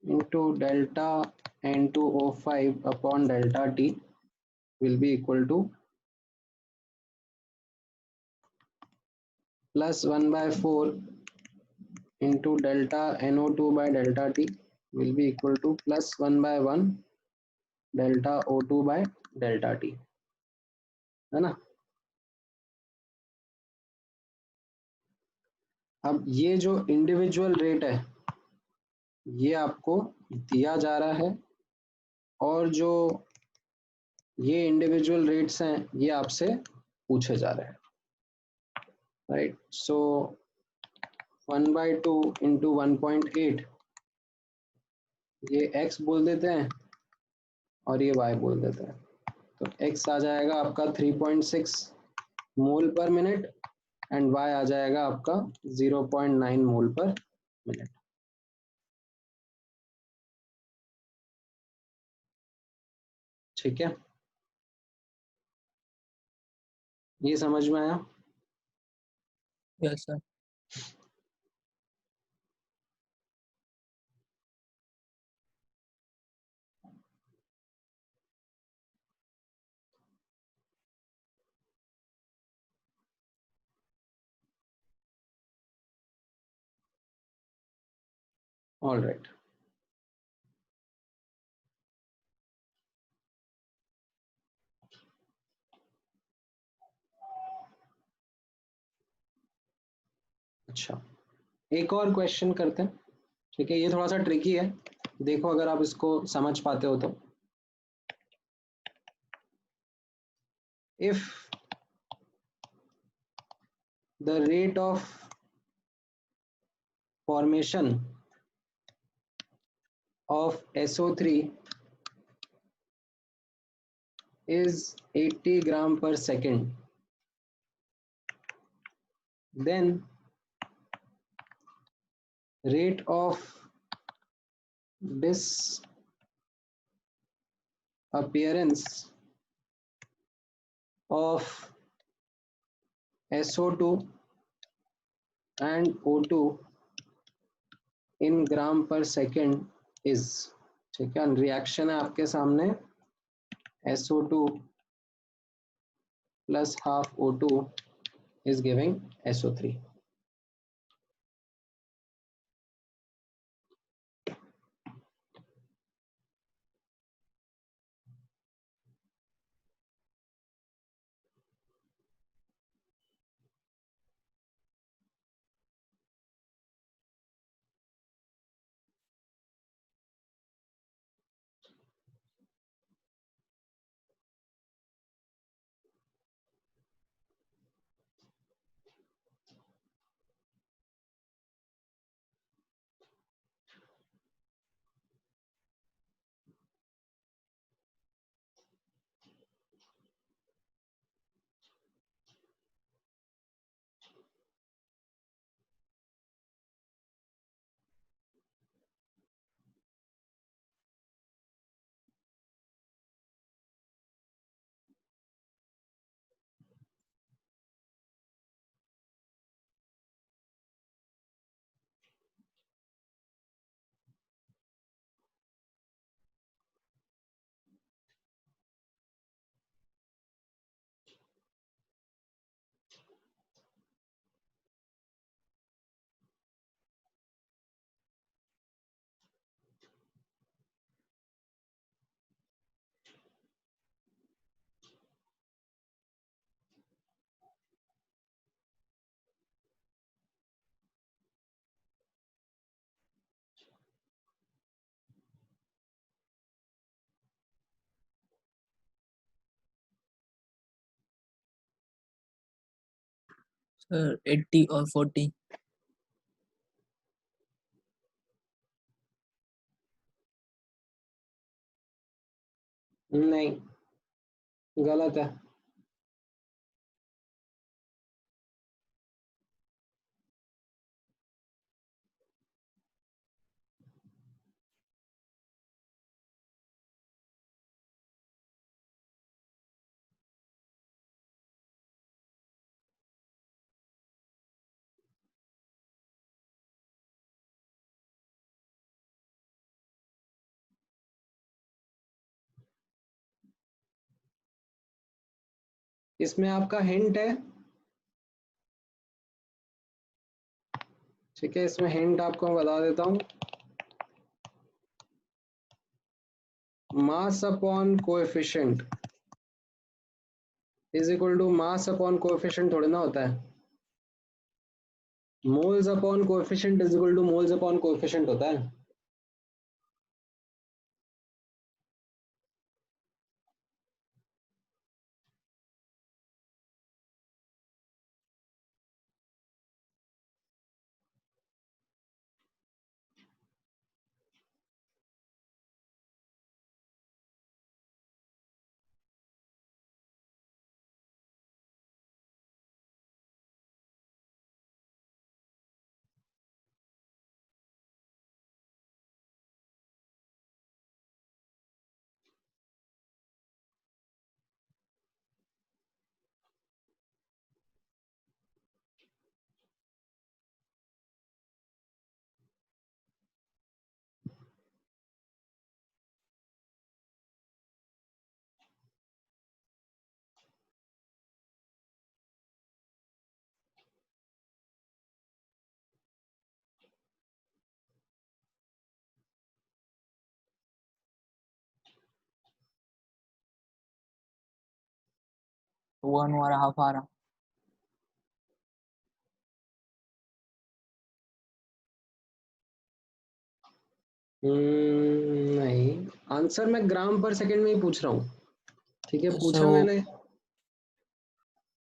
into delta N2O5 upon delta T will be equal to plus 1 by 4 into delta NO2 by delta T will be equal to plus 1 by 1 delta O2 by delta T, है ना। अब ये जो इंडिविजुअल रेट है ये आपको दिया जा रहा है, और जो ये इंडिविजुअल रेट्स हैं ये आपसे पूछे जा रहे हैं, राइट। सो 1/2 इंटू 1.8 ये x बोल देते हैं और ये y बोल देते हैं, तो x आ जाएगा आपका 3.6 मोल पर मिनट एंड y आ जाएगा आपका 0.9 मोल पर मिनट। ठीक है, ये समझ में आया। Yes sir. ऑल राइट, अच्छा एक और क्वेश्चन करते हैं। ठीक है, ये थोड़ा सा ट्रिकी है, देखो अगर आप इसको समझ पाते हो तो। If the rate of formation of SO3 is 80 gram per second, then rate of disappearance of SO2 and O2 in gram per second is। ठीक है, रिएक्शन है आपके सामने, SO2 plus half O2 is giving SO3। Sir 80 और 40। नहीं, गलत है। इसमें आपका हिंट है, ठीक है, इसमें हिंट आपको मैं बता देता हूँ, mass upon coefficient is equal to mass upon coefficient थोड़ी ना होता है, moles upon coefficient is equal to moles upon coefficient होता है। 1.5 आ रहा। नहीं, आंसर मैं ग्राम पर सेकंड में ही पूछ रहा हूँ, ठीक है, पूछा सो मैंने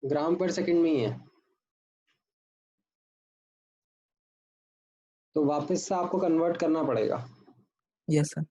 ग्राम पर सेकंड में ही है, तो वापस से आपको कन्वर्ट करना पड़ेगा। Yes sir.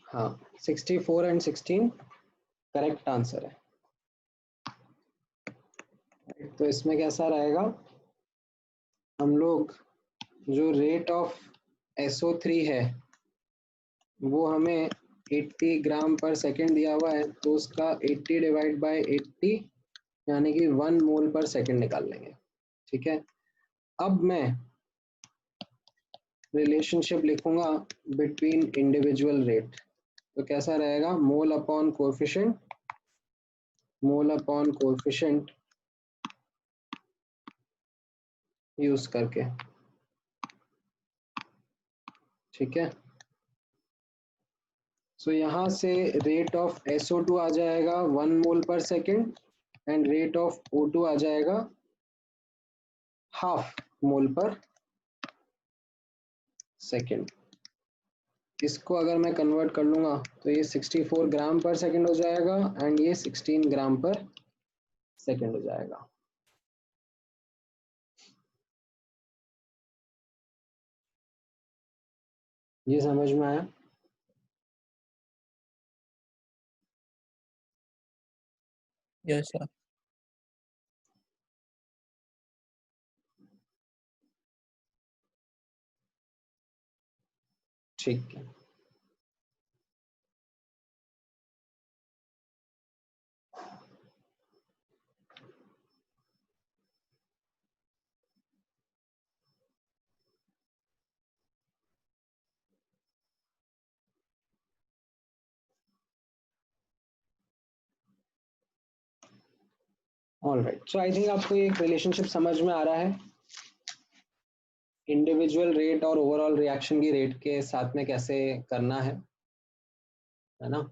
हाँ, 64 एंड 16 करेक्ट आंसर है। तो इसमें कैसा रहेगा, हम लोग जो रेट ऑफ SO3 है वो हमें 80 ग्राम पर सेकेंड दिया हुआ है, तो उसका 80 डिवाइड बाय 80 यानी कि 1 मोल पर सेकेंड निकाल लेंगे, ठीक है। अब मैं रिलेशनशिप लिखूंगा बिटवीन इंडिविजुअल रेट, तो कैसा रहेगा, मोल अपॉन कोएफिशिएंट यूज करके, ठीक है। सो यहाँ से रेट ऑफ SO2 आ जाएगा 1 मोल पर second and rate of O2 आ जाएगा हाफ मोल पर सेकेंड। इसको अगर मैं कन्वर्ट कर लूंगा तो ये 64 ग्राम पर सेकेंड हो जाएगा एंड ये 16 ग्राम पर सेकेंड हो जाएगा। ये समझ में आया? Yes sir. ठीक है। ऑलराइट, सो आई थिंक आपको एक रिलेशनशिप समझ में आ रहा है, इंडिविजुअल रेट और ओवरऑल रिएक्शन की रेट के साथ में कैसे करना है ना।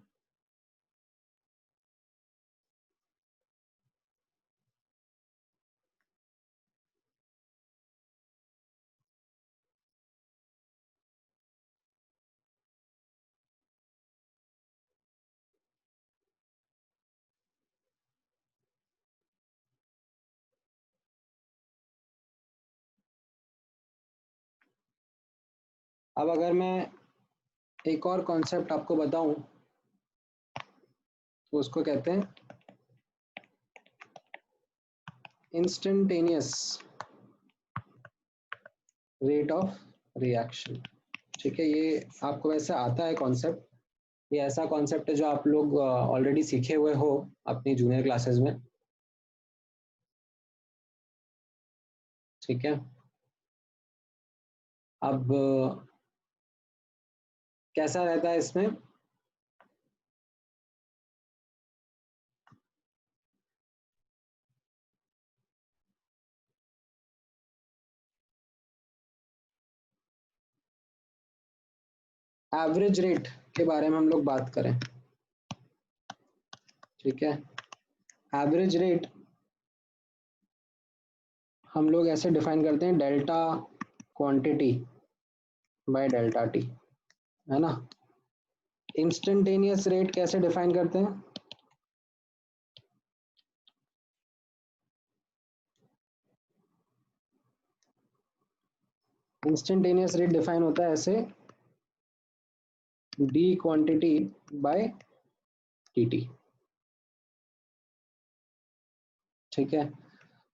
अब अगर मैं एक और कॉन्सेप्ट आपको बताऊं तो उसको कहते हैं इंस्टेंटेनियस रेट ऑफ रिएक्शन। ठीक है, ये आपको वैसे आता है कॉन्सेप्ट, ये ऐसा कॉन्सेप्ट है जो आप लोग ऑलरेडी सीखे हुए हो अपनी जूनियर क्लासेस में। ठीक है, अब कैसा रहता है इसमें, एवरेज रेट के बारे में हम लोग बात करें। ठीक है, एवरेज रेट हम लोग ऐसे डिफाइन करते हैं, delta quantity bye delta T, है ना। इंस्टेंटेनियस रेट कैसे डिफाइन करते हैं, इंस्टेंटेनियस रेट डिफाइन होता है ऐसे, D quantity by T T. ठीक है,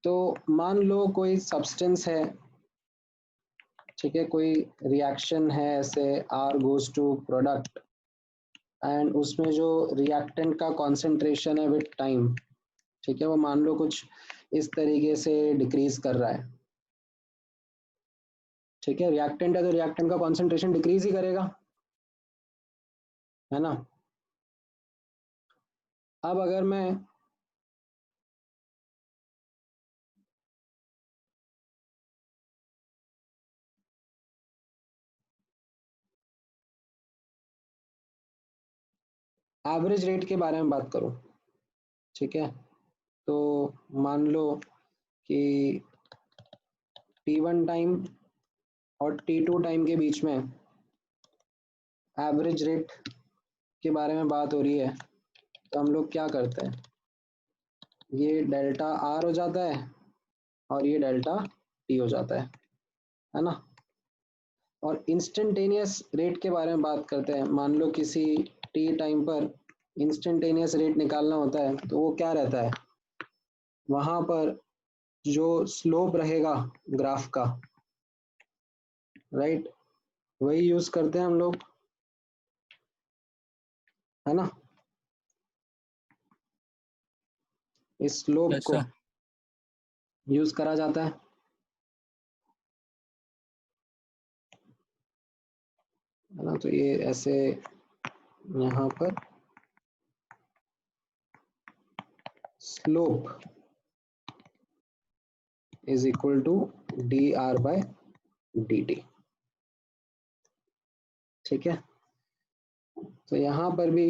तो मान लो कोई सब्सटेंस है, ठीक है, कोई रिएक्शन है ऐसे R goes to product, and उसमें जो रिएक्टेंट का कॉन्सेंट्रेशन है विद टाइम, ठीक है, वो मान लो कुछ इस तरीके से डिक्रीज कर रहा है। ठीक है, रिएक्टेंट है तो रिएक्टेंट का कॉन्सेंट्रेशन डिक्रीज ही करेगा, है ना। अब अगर मैं एवरेज रेट के बारे में बात करूं, ठीक है, तो मान लो कि T1 टाइम और T2 टाइम के बीच में एवरेज रेट के बारे में बात हो रही है, तो हम लोग क्या करते हैं, ये डेल्टा आर हो जाता है और ये डेल्टा टी हो जाता है ना। और इंस्टेंटेनियस रेट के बारे में बात करते हैं, मान लो किसी टी टाइम पर इंस्टेंटेनियस रेट निकालना होता है, तो वो क्या रहता है, वहां पर जो स्लोप रहेगा ग्राफ का, राइट, वही यूज करते हैं हम लोग, है ना। इस स्लोप को ऐसा यूज करा जाता है ना। तो ये ऐसे यहाँ पर slope is equal to D R by D T. ठीक है, तो यहाँ पर भी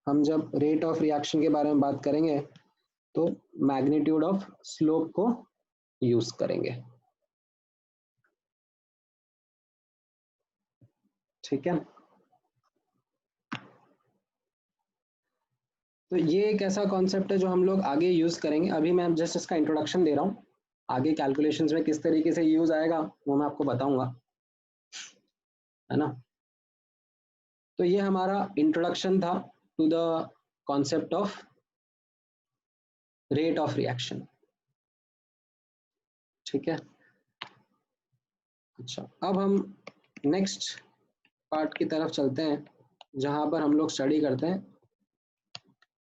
हम जब रेट ऑफ रिएक्शन के बारे में बात करेंगे तो मैग्नीट्यूड ऑफ स्लोप को यूज करेंगे। ठीक है, तो ये एक ऐसा कॉन्सेप्ट है जो हम लोग आगे यूज करेंगे, अभी मैं जस्ट इसका इंट्रोडक्शन दे रहा हूँ, आगे कैलकुलेशंस में किस तरीके से यूज आएगा वो मैं आपको बताऊंगा, है ना। तो ये हमारा इंट्रोडक्शन था to the concept of rate of reaction. ठीक है, अच्छा, अब हम नेक्स्ट पार्ट की तरफ चलते हैं जहां पर हम लोग स्टडी करते हैं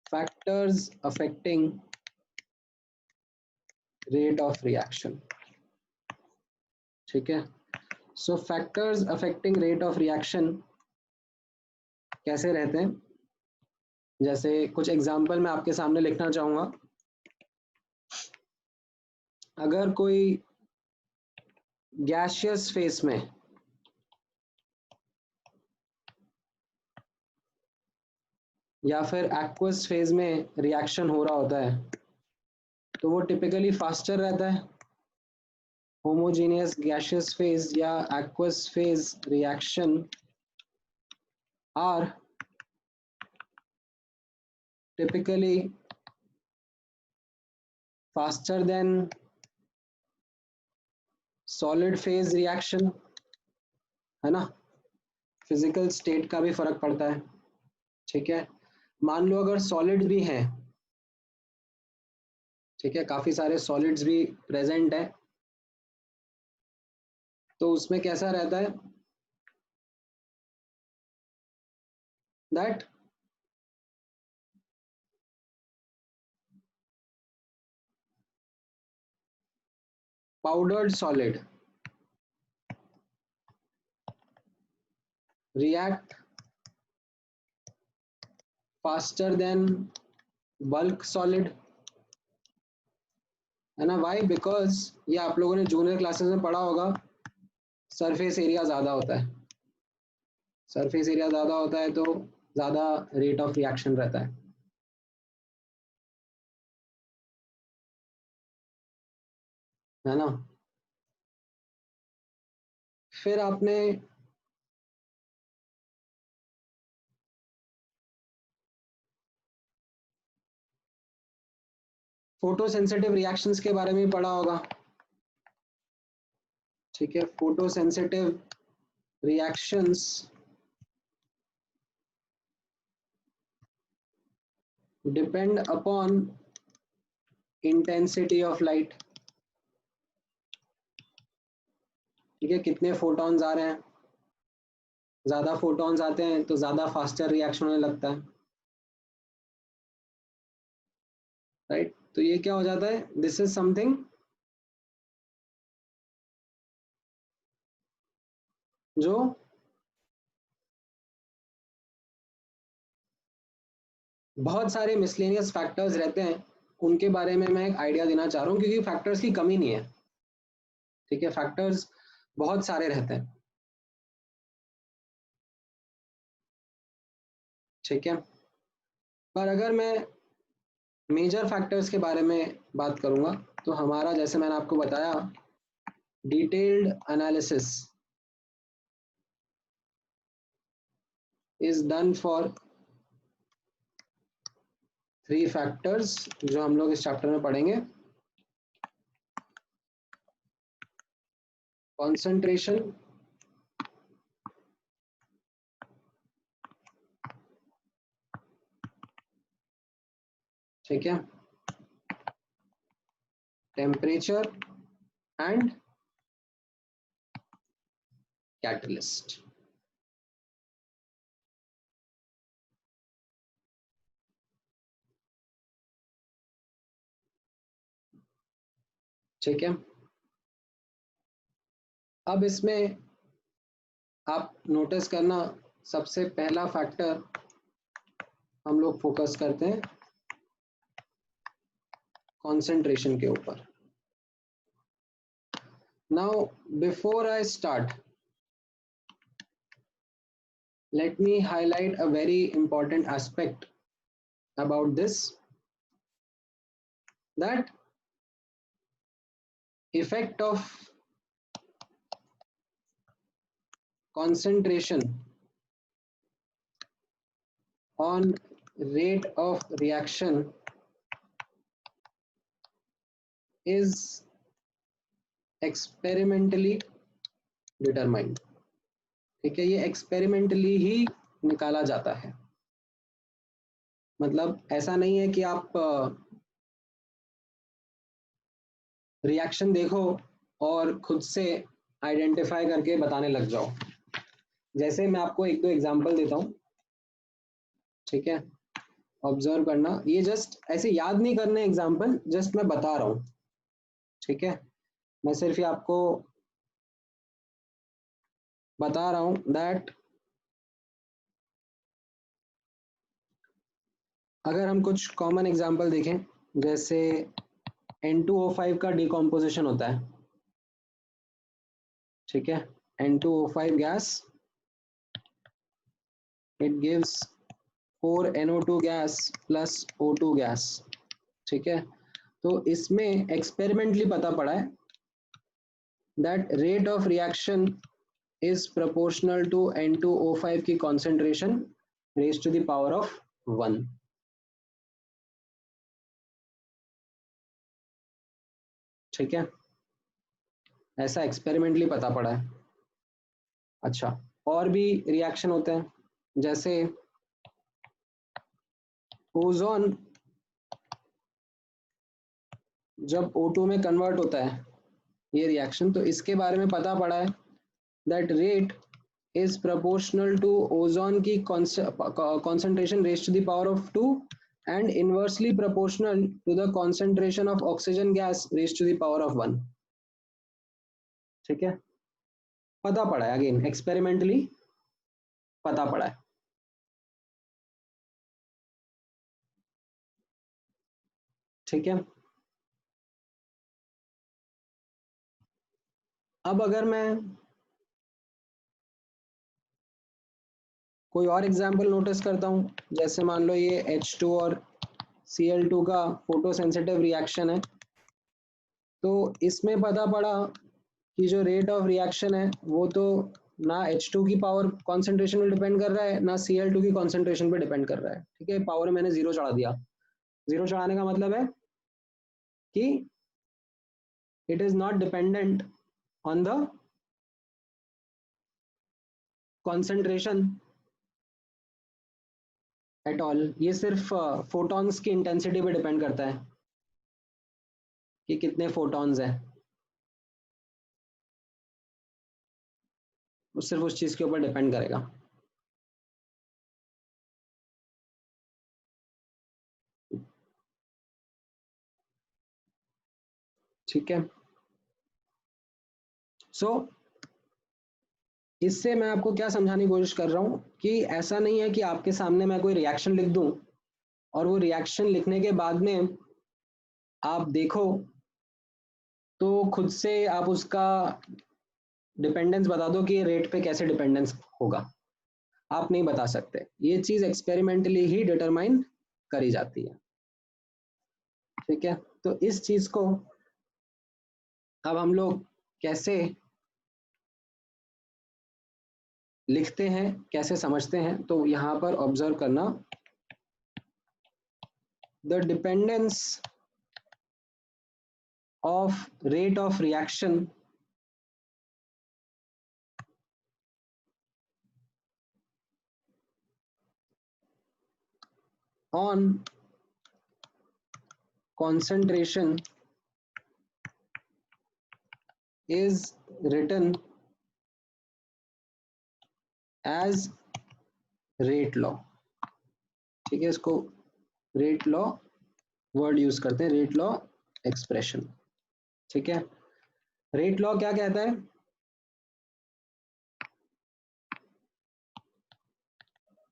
factors affecting rate of reaction. ठीक है, सो factors affecting rate of reaction कैसे रहते हैं, जैसे कुछ एग्जांपल मैं आपके सामने लिखना चाहूंगा। अगर कोई गैसियस फेस में या फिर एक्वस फेज में रिएक्शन हो रहा होता है तो वो टिपिकली फास्टर रहता है। होमोजेनियस गैसियस फेज या aqueous phase reaction are typically faster than solid phase reaction, है ना। फिजिकल स्टेट का भी फर्क पड़ता है, ठीक है। मान लो अगर सॉलिड भी हैं, ठीक है, काफी सारे सॉलिड्स भी प्रेजेंट है, तो उसमें कैसा रहता है that powdered solid react faster than bulk solid, है ना। वाई? बिकॉज ये आप लोगों ने जूनियर क्लासेस में पढ़ा होगा, सरफेस एरिया ज्यादा होता है। सरफेस एरिया ज्यादा होता है तो ज्यादा रेट ऑफ रिएक्शन रहता है ना। फिर आपने फोटो सेंसिटिव रिएक्शंस के बारे में पढ़ा होगा, ठीक है। Photo sensitive reactions depend upon intensity of light, ठीक है। कितने फोटॉन्स आ रहे हैं, ज्यादा फोटॉन्स आते हैं तो ज्यादा फास्टर रिएक्शन होने लगता है, राइट। तो ये क्या हो जाता है, दिस इज समथिंग जो बहुत सारे मिसलेनियस फैक्टर्स रहते हैं, उनके बारे में मैं एक आइडिया देना चाह रहा हूँ, क्योंकि फैक्टर्स की कमी नहीं है, ठीक है। फैक्टर्स बहुत सारे रहते हैं, ठीक है। पर अगर मैं मेजर फैक्टर्स के बारे में बात करूंगा तो हमारा, जैसे मैंने आपको बताया, detailed analysis is done for 3 factors जो हम लोग इस चैप्टर में पढ़ेंगे। कॉन्सेंट्रेशन, ठीक है, टेम्परेचर एंड कैटलिस्ट, ठीक है। अब इसमें आप नोटिस करना, सबसे पहला फैक्टर हम लोग फोकस करते हैं कॉन्सेंट्रेशन के ऊपर। Now before I start, let me highlight a very important aspect about this, that effect of concentration on rate of reaction is experimentally determined, ठीक है। ये एक्सपेरिमेंटली ही निकाला जाता है, मतलब ऐसा नहीं है कि आप रिएक्शन देखो और खुद से आइडेंटिफाई करके बताने लग जाओ। जैसे मैं आपको एक दो एग्जांपल देता हूँ, ठीक है, ऑब्जर्व करना। ये जस्ट ऐसे याद नहीं करने एग्जांपल, जस्ट मैं बता रहा हूँ, ठीक है। मैं सिर्फ ये आपको बता रहा हूँ दैट अगर हम कुछ कॉमन एग्जांपल देखें, जैसे N2O5 का डिकम्पोजिशन होता है, ठीक है। N2O5 gas, it gives 4NO2 gas plus O2 gas, ठीक है। तो इसमें एक्सपेरिमेंटली पता पड़ा है that rate of reaction is proportional to N2O5 की concentration raise to the power of 1, ठीक है। ऐसा एक्सपेरिमेंटली पता पड़ा है। अच्छा, और भी रिएक्शन होते हैं, जैसे ओजोन जब O2 में कन्वर्ट होता है, ये रिएक्शन, तो इसके बारे में पता पड़ा है that rate is proportional to ozone की concentration raise to the power of 2 and inversely proportional to the concentration of oxygen gas raise to the power of 1, ठीक है। पता पड़ा है, अगेन एक्सपेरिमेंटली पता पड़ा है, ठीक है। अब अगर मैं कोई और एग्जाम्पल नोटिस करता हूँ, जैसे मान लो ये H2 और Cl2 का फोटोसेंसिटिव रिएक्शन है, तो इसमें पता पड़ा कि जो रेट ऑफ रिएक्शन है वो तो ना H2 की पावर कॉन्सेंट्रेशन पे डिपेंड कर रहा है, ना Cl2 की कॉन्सेंट्रेशन पे डिपेंड कर रहा है, ठीक है। पावर मैंने 0 चढ़ा दिया। 0 चढ़ाने का मतलब है कि it is not dependent on the concentration at all, ये सिर्फ फोटॉन्स की इंटेंसिटी पे डिपेंड करता है कि कितने फोटॉन्स हैं, वो सिर्फ उस चीज के ऊपर डिपेंड करेगा। ठीक है। सो इससे मैं आपको क्या समझाने की कोशिश कर रहा हूं कि ऐसा नहीं है कि आपके सामने मैं कोई रिएक्शन लिख दूं और वो रिएक्शन लिखने के बाद में आप देखो तो खुद से आप उसका डिपेंडेंस बता दो कि रेट पे कैसे डिपेंडेंस होगा, आप नहीं बता सकते। ये चीज एक्सपेरिमेंटली ही डिटरमाइन करी जाती है, ठीक है। तो इस चीज को अब हम लोग कैसे लिखते हैं, कैसे समझते हैं, तो यहां पर ऑब्जर्व करना, the dependence of rate of reaction on concentration is written as rate law, ठीक है। इसको रेट लॉ वर्ड यूज करते हैं, रेट लॉ एक्सप्रेशन, ठीक है। रेट लॉ क्या कहता है?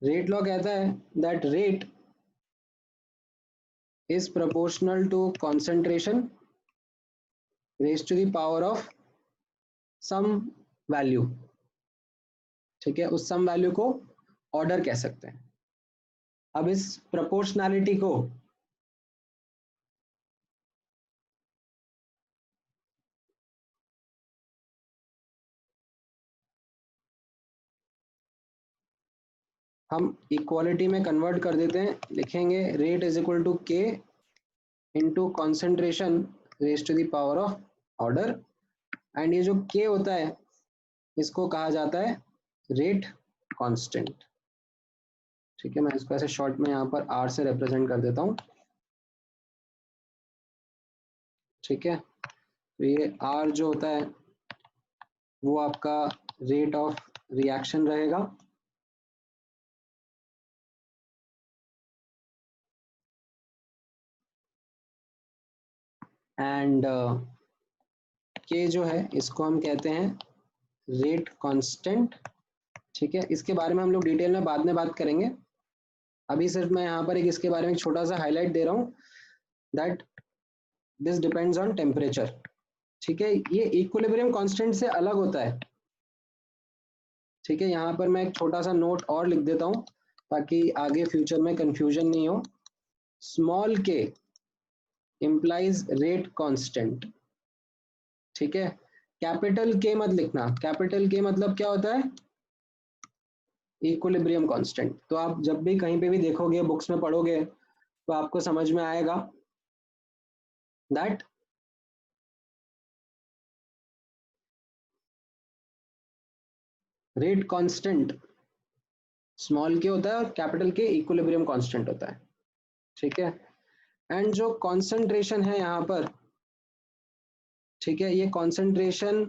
रेट लॉ कहता है that rate is proportional to concentration raised to the power of some value, ठीक है। उस सम वैल्यू को ऑर्डर कह सकते हैं। अब इस प्रोपोर्शनैलिटी को हम इक्वालिटी में कन्वर्ट कर देते हैं, लिखेंगे rate is equal to K into concentration raise to the power of order, and ये जो के होता है इसको कहा जाता है रेट कांस्टेंट, ठीक है। मैं इसको ऐसे शॉर्ट में यहाँ पर आर से रिप्रेजेंट कर देता हूँ, ठीक है। तो ये आर जो होता है वो आपका रेट ऑफ रिएक्शन रहेगा, एंड के जो है इसको हम कहते हैं रेट कांस्टेंट, ठीक है। इसके बारे में हम लोग डिटेल में बाद में बात करेंगे। अभी सिर्फ मैं यहाँ पर एक इसके बारे में छोटा सा हाईलाइट दे रहा हूँ that this depends on temperature. ठीक है, ये इक्विलिब्रियम कांस्टेंट से अलग होता है। ठीक है, यहाँ पर मैं एक छोटा सा नोट और लिख देता हूँ ताकि आगे फ्यूचर में कंफ्यूजन नहीं हो। स्मॉल के implies रेट कांस्टेंट। ठीक है, कैपिटल के मत लिखना, कैपिटल के मतलब क्या होता है, इक्विलिब्रियम कांस्टेंट। तो आप जब भी कहीं पे भी देखोगे, बुक्स में पढ़ोगे, तो आपको समझ में आएगा दैट रेट कांस्टेंट स्मॉल के होता है और कैपिटल के इक्विलिब्रियम कांस्टेंट होता है। ठीक है, एंड जो कॉन्सेंट्रेशन है यहाँ पर, ठीक है, ये कॉन्सेंट्रेशन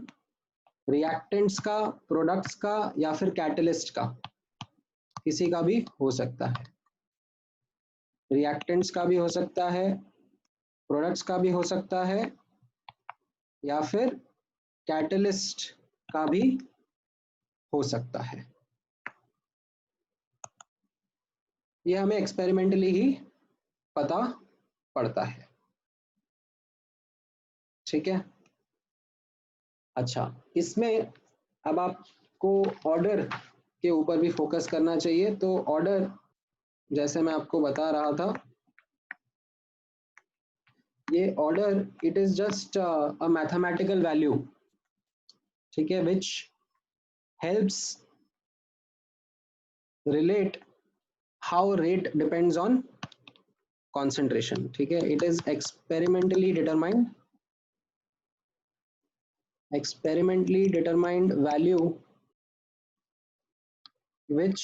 रिएक्टेंट्स का, प्रोडक्ट्स का या फिर कैटलिस्ट का, किसी का भी हो सकता है। रिएक्टेंट्स का भी हो सकता है, प्रोडक्ट्स का भी हो सकता है, या फिर कैटलिस्ट का भी हो सकता है। ये हमें एक्सपेरिमेंटली ही पता पड़ता है। ठीक है, अच्छा, इसमें अब आपको ऑर्डर के ऊपर भी फोकस करना चाहिए। तो ऑर्डर, जैसे मैं आपको बता रहा था, ये order it is just a mathematical value. ठीक है, which helps relate how rate depends on concentration. ठीक है, it is experimentally determined value which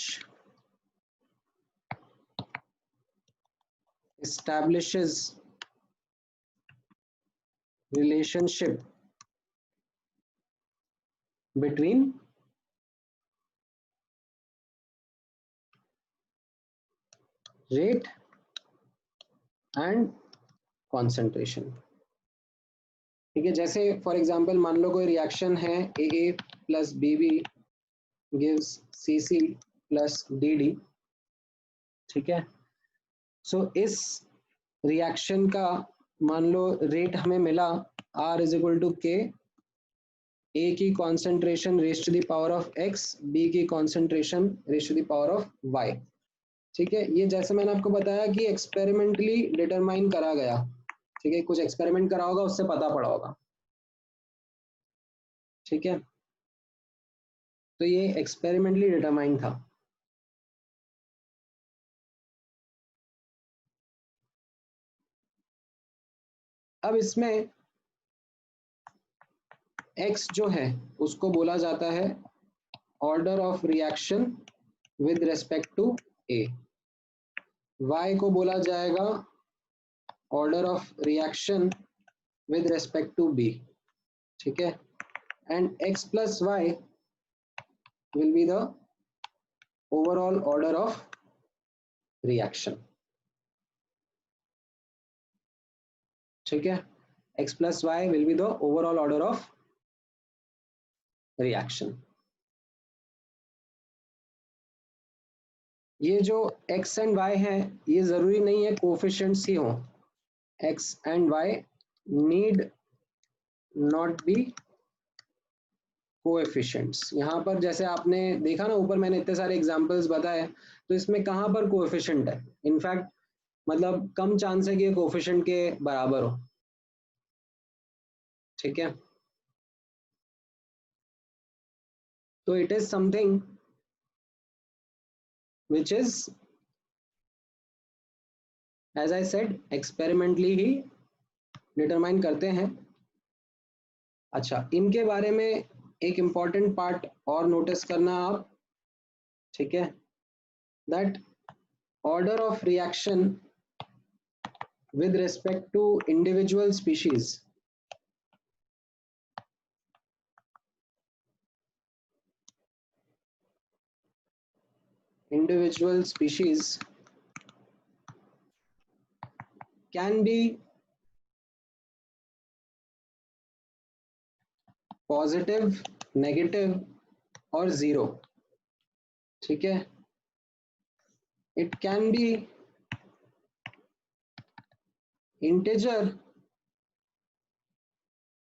establishes relationship between rate and concentration। ठीक है, जैसे फॉर एग्जांपल मान लो कोई रिएक्शन है, AA plus BB gives CC plus DD। ठीक है, सो इस रिएक्शन का मान लो रेट हमें मिला R is equal to K, A की concentration raise to the power of x, B की concentration raise to the power of y। ठीक है, ये जैसे मैंने आपको बताया कि एक्सपेरिमेंटली डिटरमाइन करा गया। ठीक है, कुछ एक्सपेरिमेंट करा होगा, उससे पता पड़ा होगा। ठीक है, तो ये एक्सपेरिमेंटली डिटरमाइन था। अब इसमें x जो है उसको बोला जाता है order of reaction with respect to a, y को बोला जाएगा order of reaction with respect to b। ठीक है, and x plus y will be the overall order of reaction। ठीक है, x plus y will be the overall order of reaction। ये जो x and y है, ये जरूरी नहीं है कोफिशिएंट्स ही हो। x and y need not be coefficients. यहाँ पर जैसे आपने देखा ना, ऊपर मैंने इतने सारे एग्जांपल्स बताए, तो इसमें कहाँ पर कोएफिशिएंट है, इनफैक्ट मतलब कम चांस है कि ये कोएफिशिएंट के बराबर हो। ठीक है, तो it is something which is as I said experimentally he determine करते हैं। अच्छा, इनके बारे में एक इंपॉर्टेंट पार्ट और नोटिस करना आप। ठीक है, that order of reaction with respect to individual species, individual species can be positive, negative और जीरो। ठीक है, इट कैन बी इंटीजर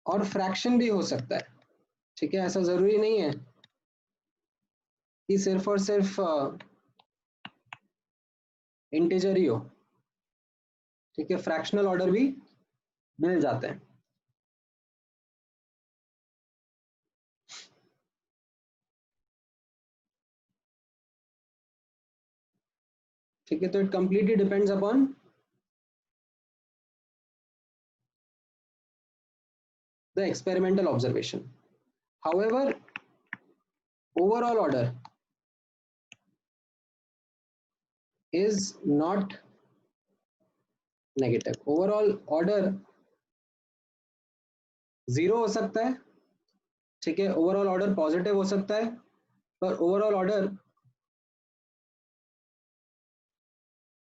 और फ्रैक्शन भी हो सकता है, ठीक है। ऐसा जरूरी नहीं है कि सिर्फ और सिर्फ इंटीजर ही हो, ठीक है। फ्रैक्शनल ऑर्डर भी मिल जाते हैं। ठीक है, तो it completely depends upon the experimental observation. However, overall order is not negative. Overall order zero हो सकता है, ठीक है। ओवरऑल ऑर्डर पॉजिटिव हो सकता है, पर ओवरऑल ऑर्डर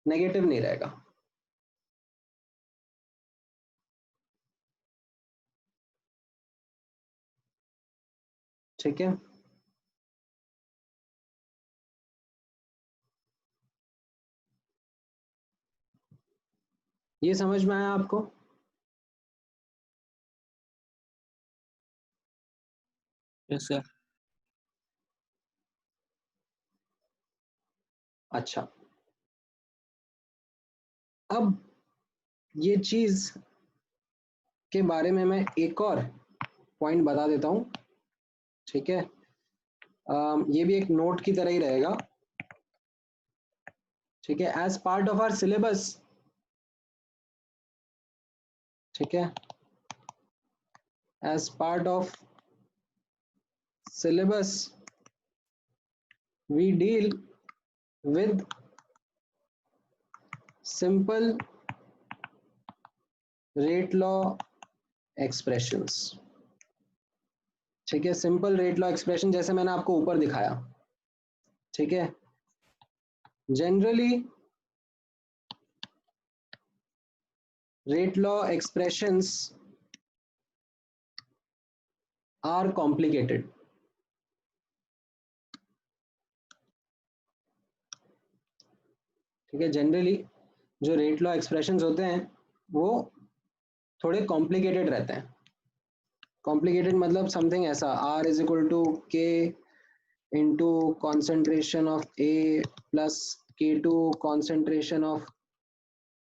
नेगेटिव नहीं रहेगा। ठीक है, ये समझ में आया आपको? Yes sir. अच्छा, अब ये चीज के बारे में मैं एक और पॉइंट बता देता हूं, ठीक है। ये भी एक नोट की तरह ही रहेगा, ठीक है। As part of our syllabus, ठीक है, as part of syllabus we deal with simple rate law expressions, ठीक है। सिंपल रेट लॉ एक्सप्रेशन जैसे मैंने आपको ऊपर दिखाया, ठीक है। Generally rate law expressions are complicated, ठीक है। जनरली जो रेट लॉ एक्सप्रेशंस होते हैं वो थोड़े कॉम्प्लिकेटेड रहते हैं। कॉम्प्लिकेटेड मतलब समथिंग ऐसा, R is equal to K into concentration of A plus K2 concentration of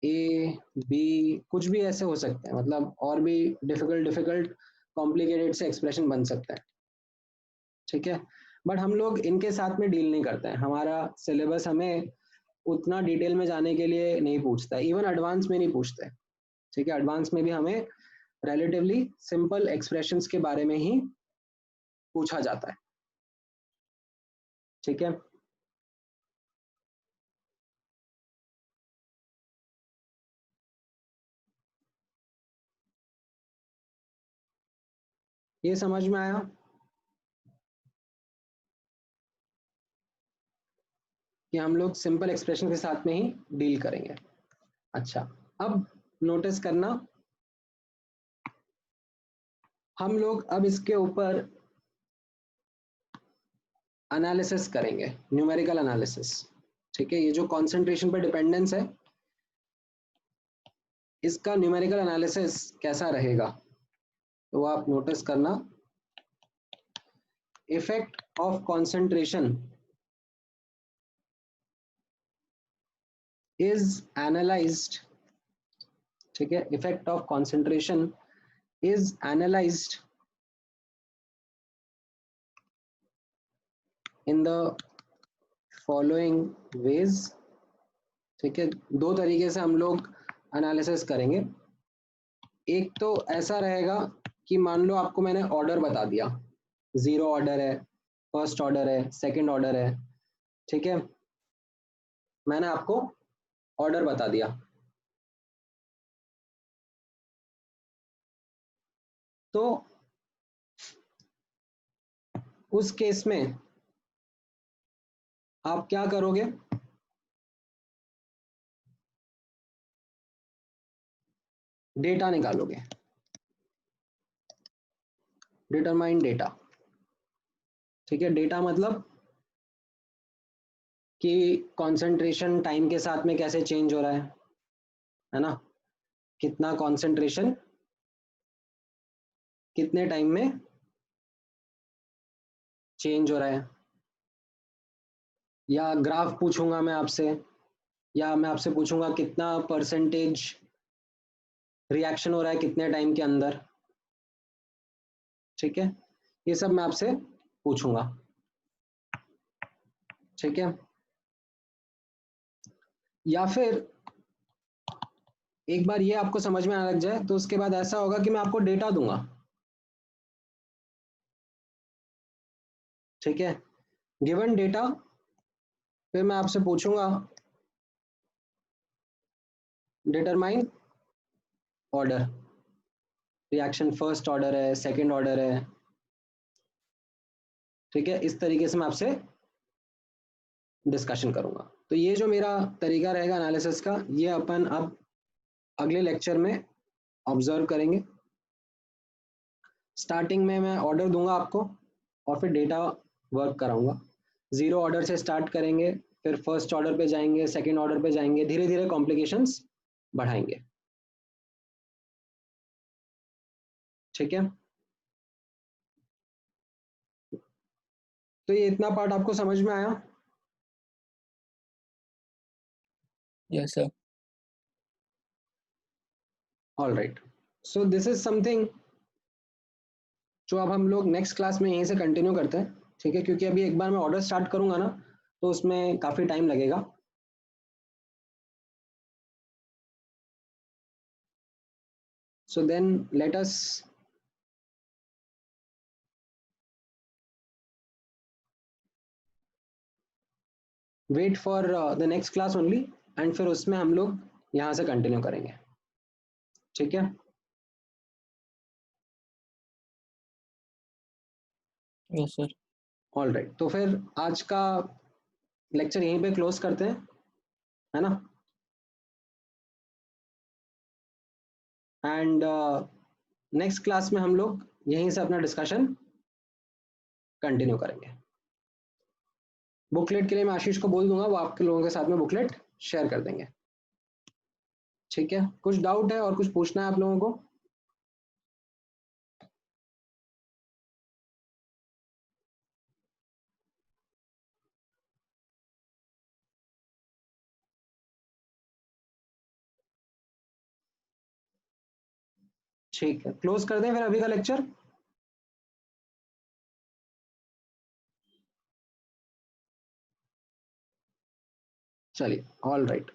A B, कुछ भी ऐसे हो सकते हैं। मतलब और भी डिफिकल्ट डिफिकल्ट कॉम्प्लिकेटेड से एक्सप्रेशन बन सकता है, ठीक है। बट हम लोग इनके साथ में डील नहीं करते हैं। हमारा सिलेबस हमें उतना डिटेल में जाने के लिए नहीं पूछता है, इवन एडवांस में नहीं पूछता है, ठीक है। एडवांस में भी हमें रिलेटिवली सिंपल एक्सप्रेशंस के बारे में ही पूछा जाता है, ठीक है। ये समझ में आया कि हम लोग सिंपल एक्सप्रेशन के साथ में ही डील करेंगे। अच्छा, अब नोटिस करना, हम लोग अब इसके ऊपर एनालिसिस करेंगे, न्यूमेरिकल एनालिसिस, ठीक है। ये जो कॉन्सेंट्रेशन पर डिपेंडेंस है, इसका न्यूमेरिकल एनालिसिस कैसा रहेगा, तो आप नोटिस करना। Effect of concentration is analysed, ठीक है। Effect of concentration is analysed in the following veg, ठीक है। दो तरीके से हम लोग एनालिसिस करेंगे। एक तो ऐसा रहेगा कि मान लो आपको मैंने ऑर्डर बता दिया, जीरो ऑर्डर है, फर्स्ट ऑर्डर है, सेकंड ऑर्डर है, ठीक है। मैंने आपको ऑर्डर बता दिया, तो उस केस में आप क्या करोगे, डेटा निकालोगे, डिटरमाइन डेटा, ठीक है। डेटा मतलब कि कंसंट्रेशन टाइम के साथ में कैसे चेंज हो रहा है ना। कितना कंसंट्रेशन कितने टाइम में चेंज हो रहा है, या ग्राफ पूछूंगा मैं आपसे, या मैं आपसे पूछूंगा कितना परसेंटेज रिएक्शन हो रहा है कितने टाइम के अंदर, ठीक है, ये सब मैं आपसे पूछूंगा, ठीक है। या फिर एक बार ये आपको समझ में आने लग जाए तो उसके बाद ऐसा होगा कि मैं आपको डेटा दूंगा, ठीक है, गिवन डेटा, फिर मैं आपसे पूछूंगा determine order, reaction first order है, सेकंड ऑर्डर है, ठीक है, इस तरीके से मैं आपसे डिस्कशन करूंगा। तो ये जो मेरा तरीका रहेगा एनालिसिस का, ये अपन अब अगले लेक्चर में ऑब्जर्व करेंगे। स्टार्टिंग में मैं ऑर्डर दूंगा आपको और फिर डेटा वर्क कराऊंगा। जीरो ऑर्डर से स्टार्ट करेंगे, फिर फर्स्ट ऑर्डर पे जाएंगे, सेकंड ऑर्डर पे जाएंगे, धीरे धीरे कॉम्प्लिकेशंस बढ़ाएंगे, ठीक है। तो ये इतना पार्ट आपको समझ में आया? Yes sir. All right, so this is something जो अब हम लोग नेक्स्ट क्लास में यहीं से कंटिन्यू करते हैं, ठीक है, क्योंकि अभी एक बार मैं ऑर्डर स्टार्ट करूंगा ना तो उसमें काफ़ी टाइम लगेगा। So then let us wait for the next class only, and फिर उसमें हम लोग यहाँ से कंटिन्यू करेंगे, ठीक है। Yes sir. ऑल राइट, तो फिर आज का लेक्चर यहीं पे क्लोज करते हैं, है ना। एंड नेक्स्ट क्लास में हम लोग यहीं से अपना डिस्कशन कंटिन्यू करेंगे। बुकलेट के लिए मैं आशीष को बोल दूंगा, वो आपके लोगों के साथ में बुकलेट शेयर कर देंगे, ठीक है। कुछ डाउट है और कुछ पूछना है आप लोगों को? ठीक है, क्लोज कर दें फिर अभी का लेक्चर। चलिए, ऑल राइट।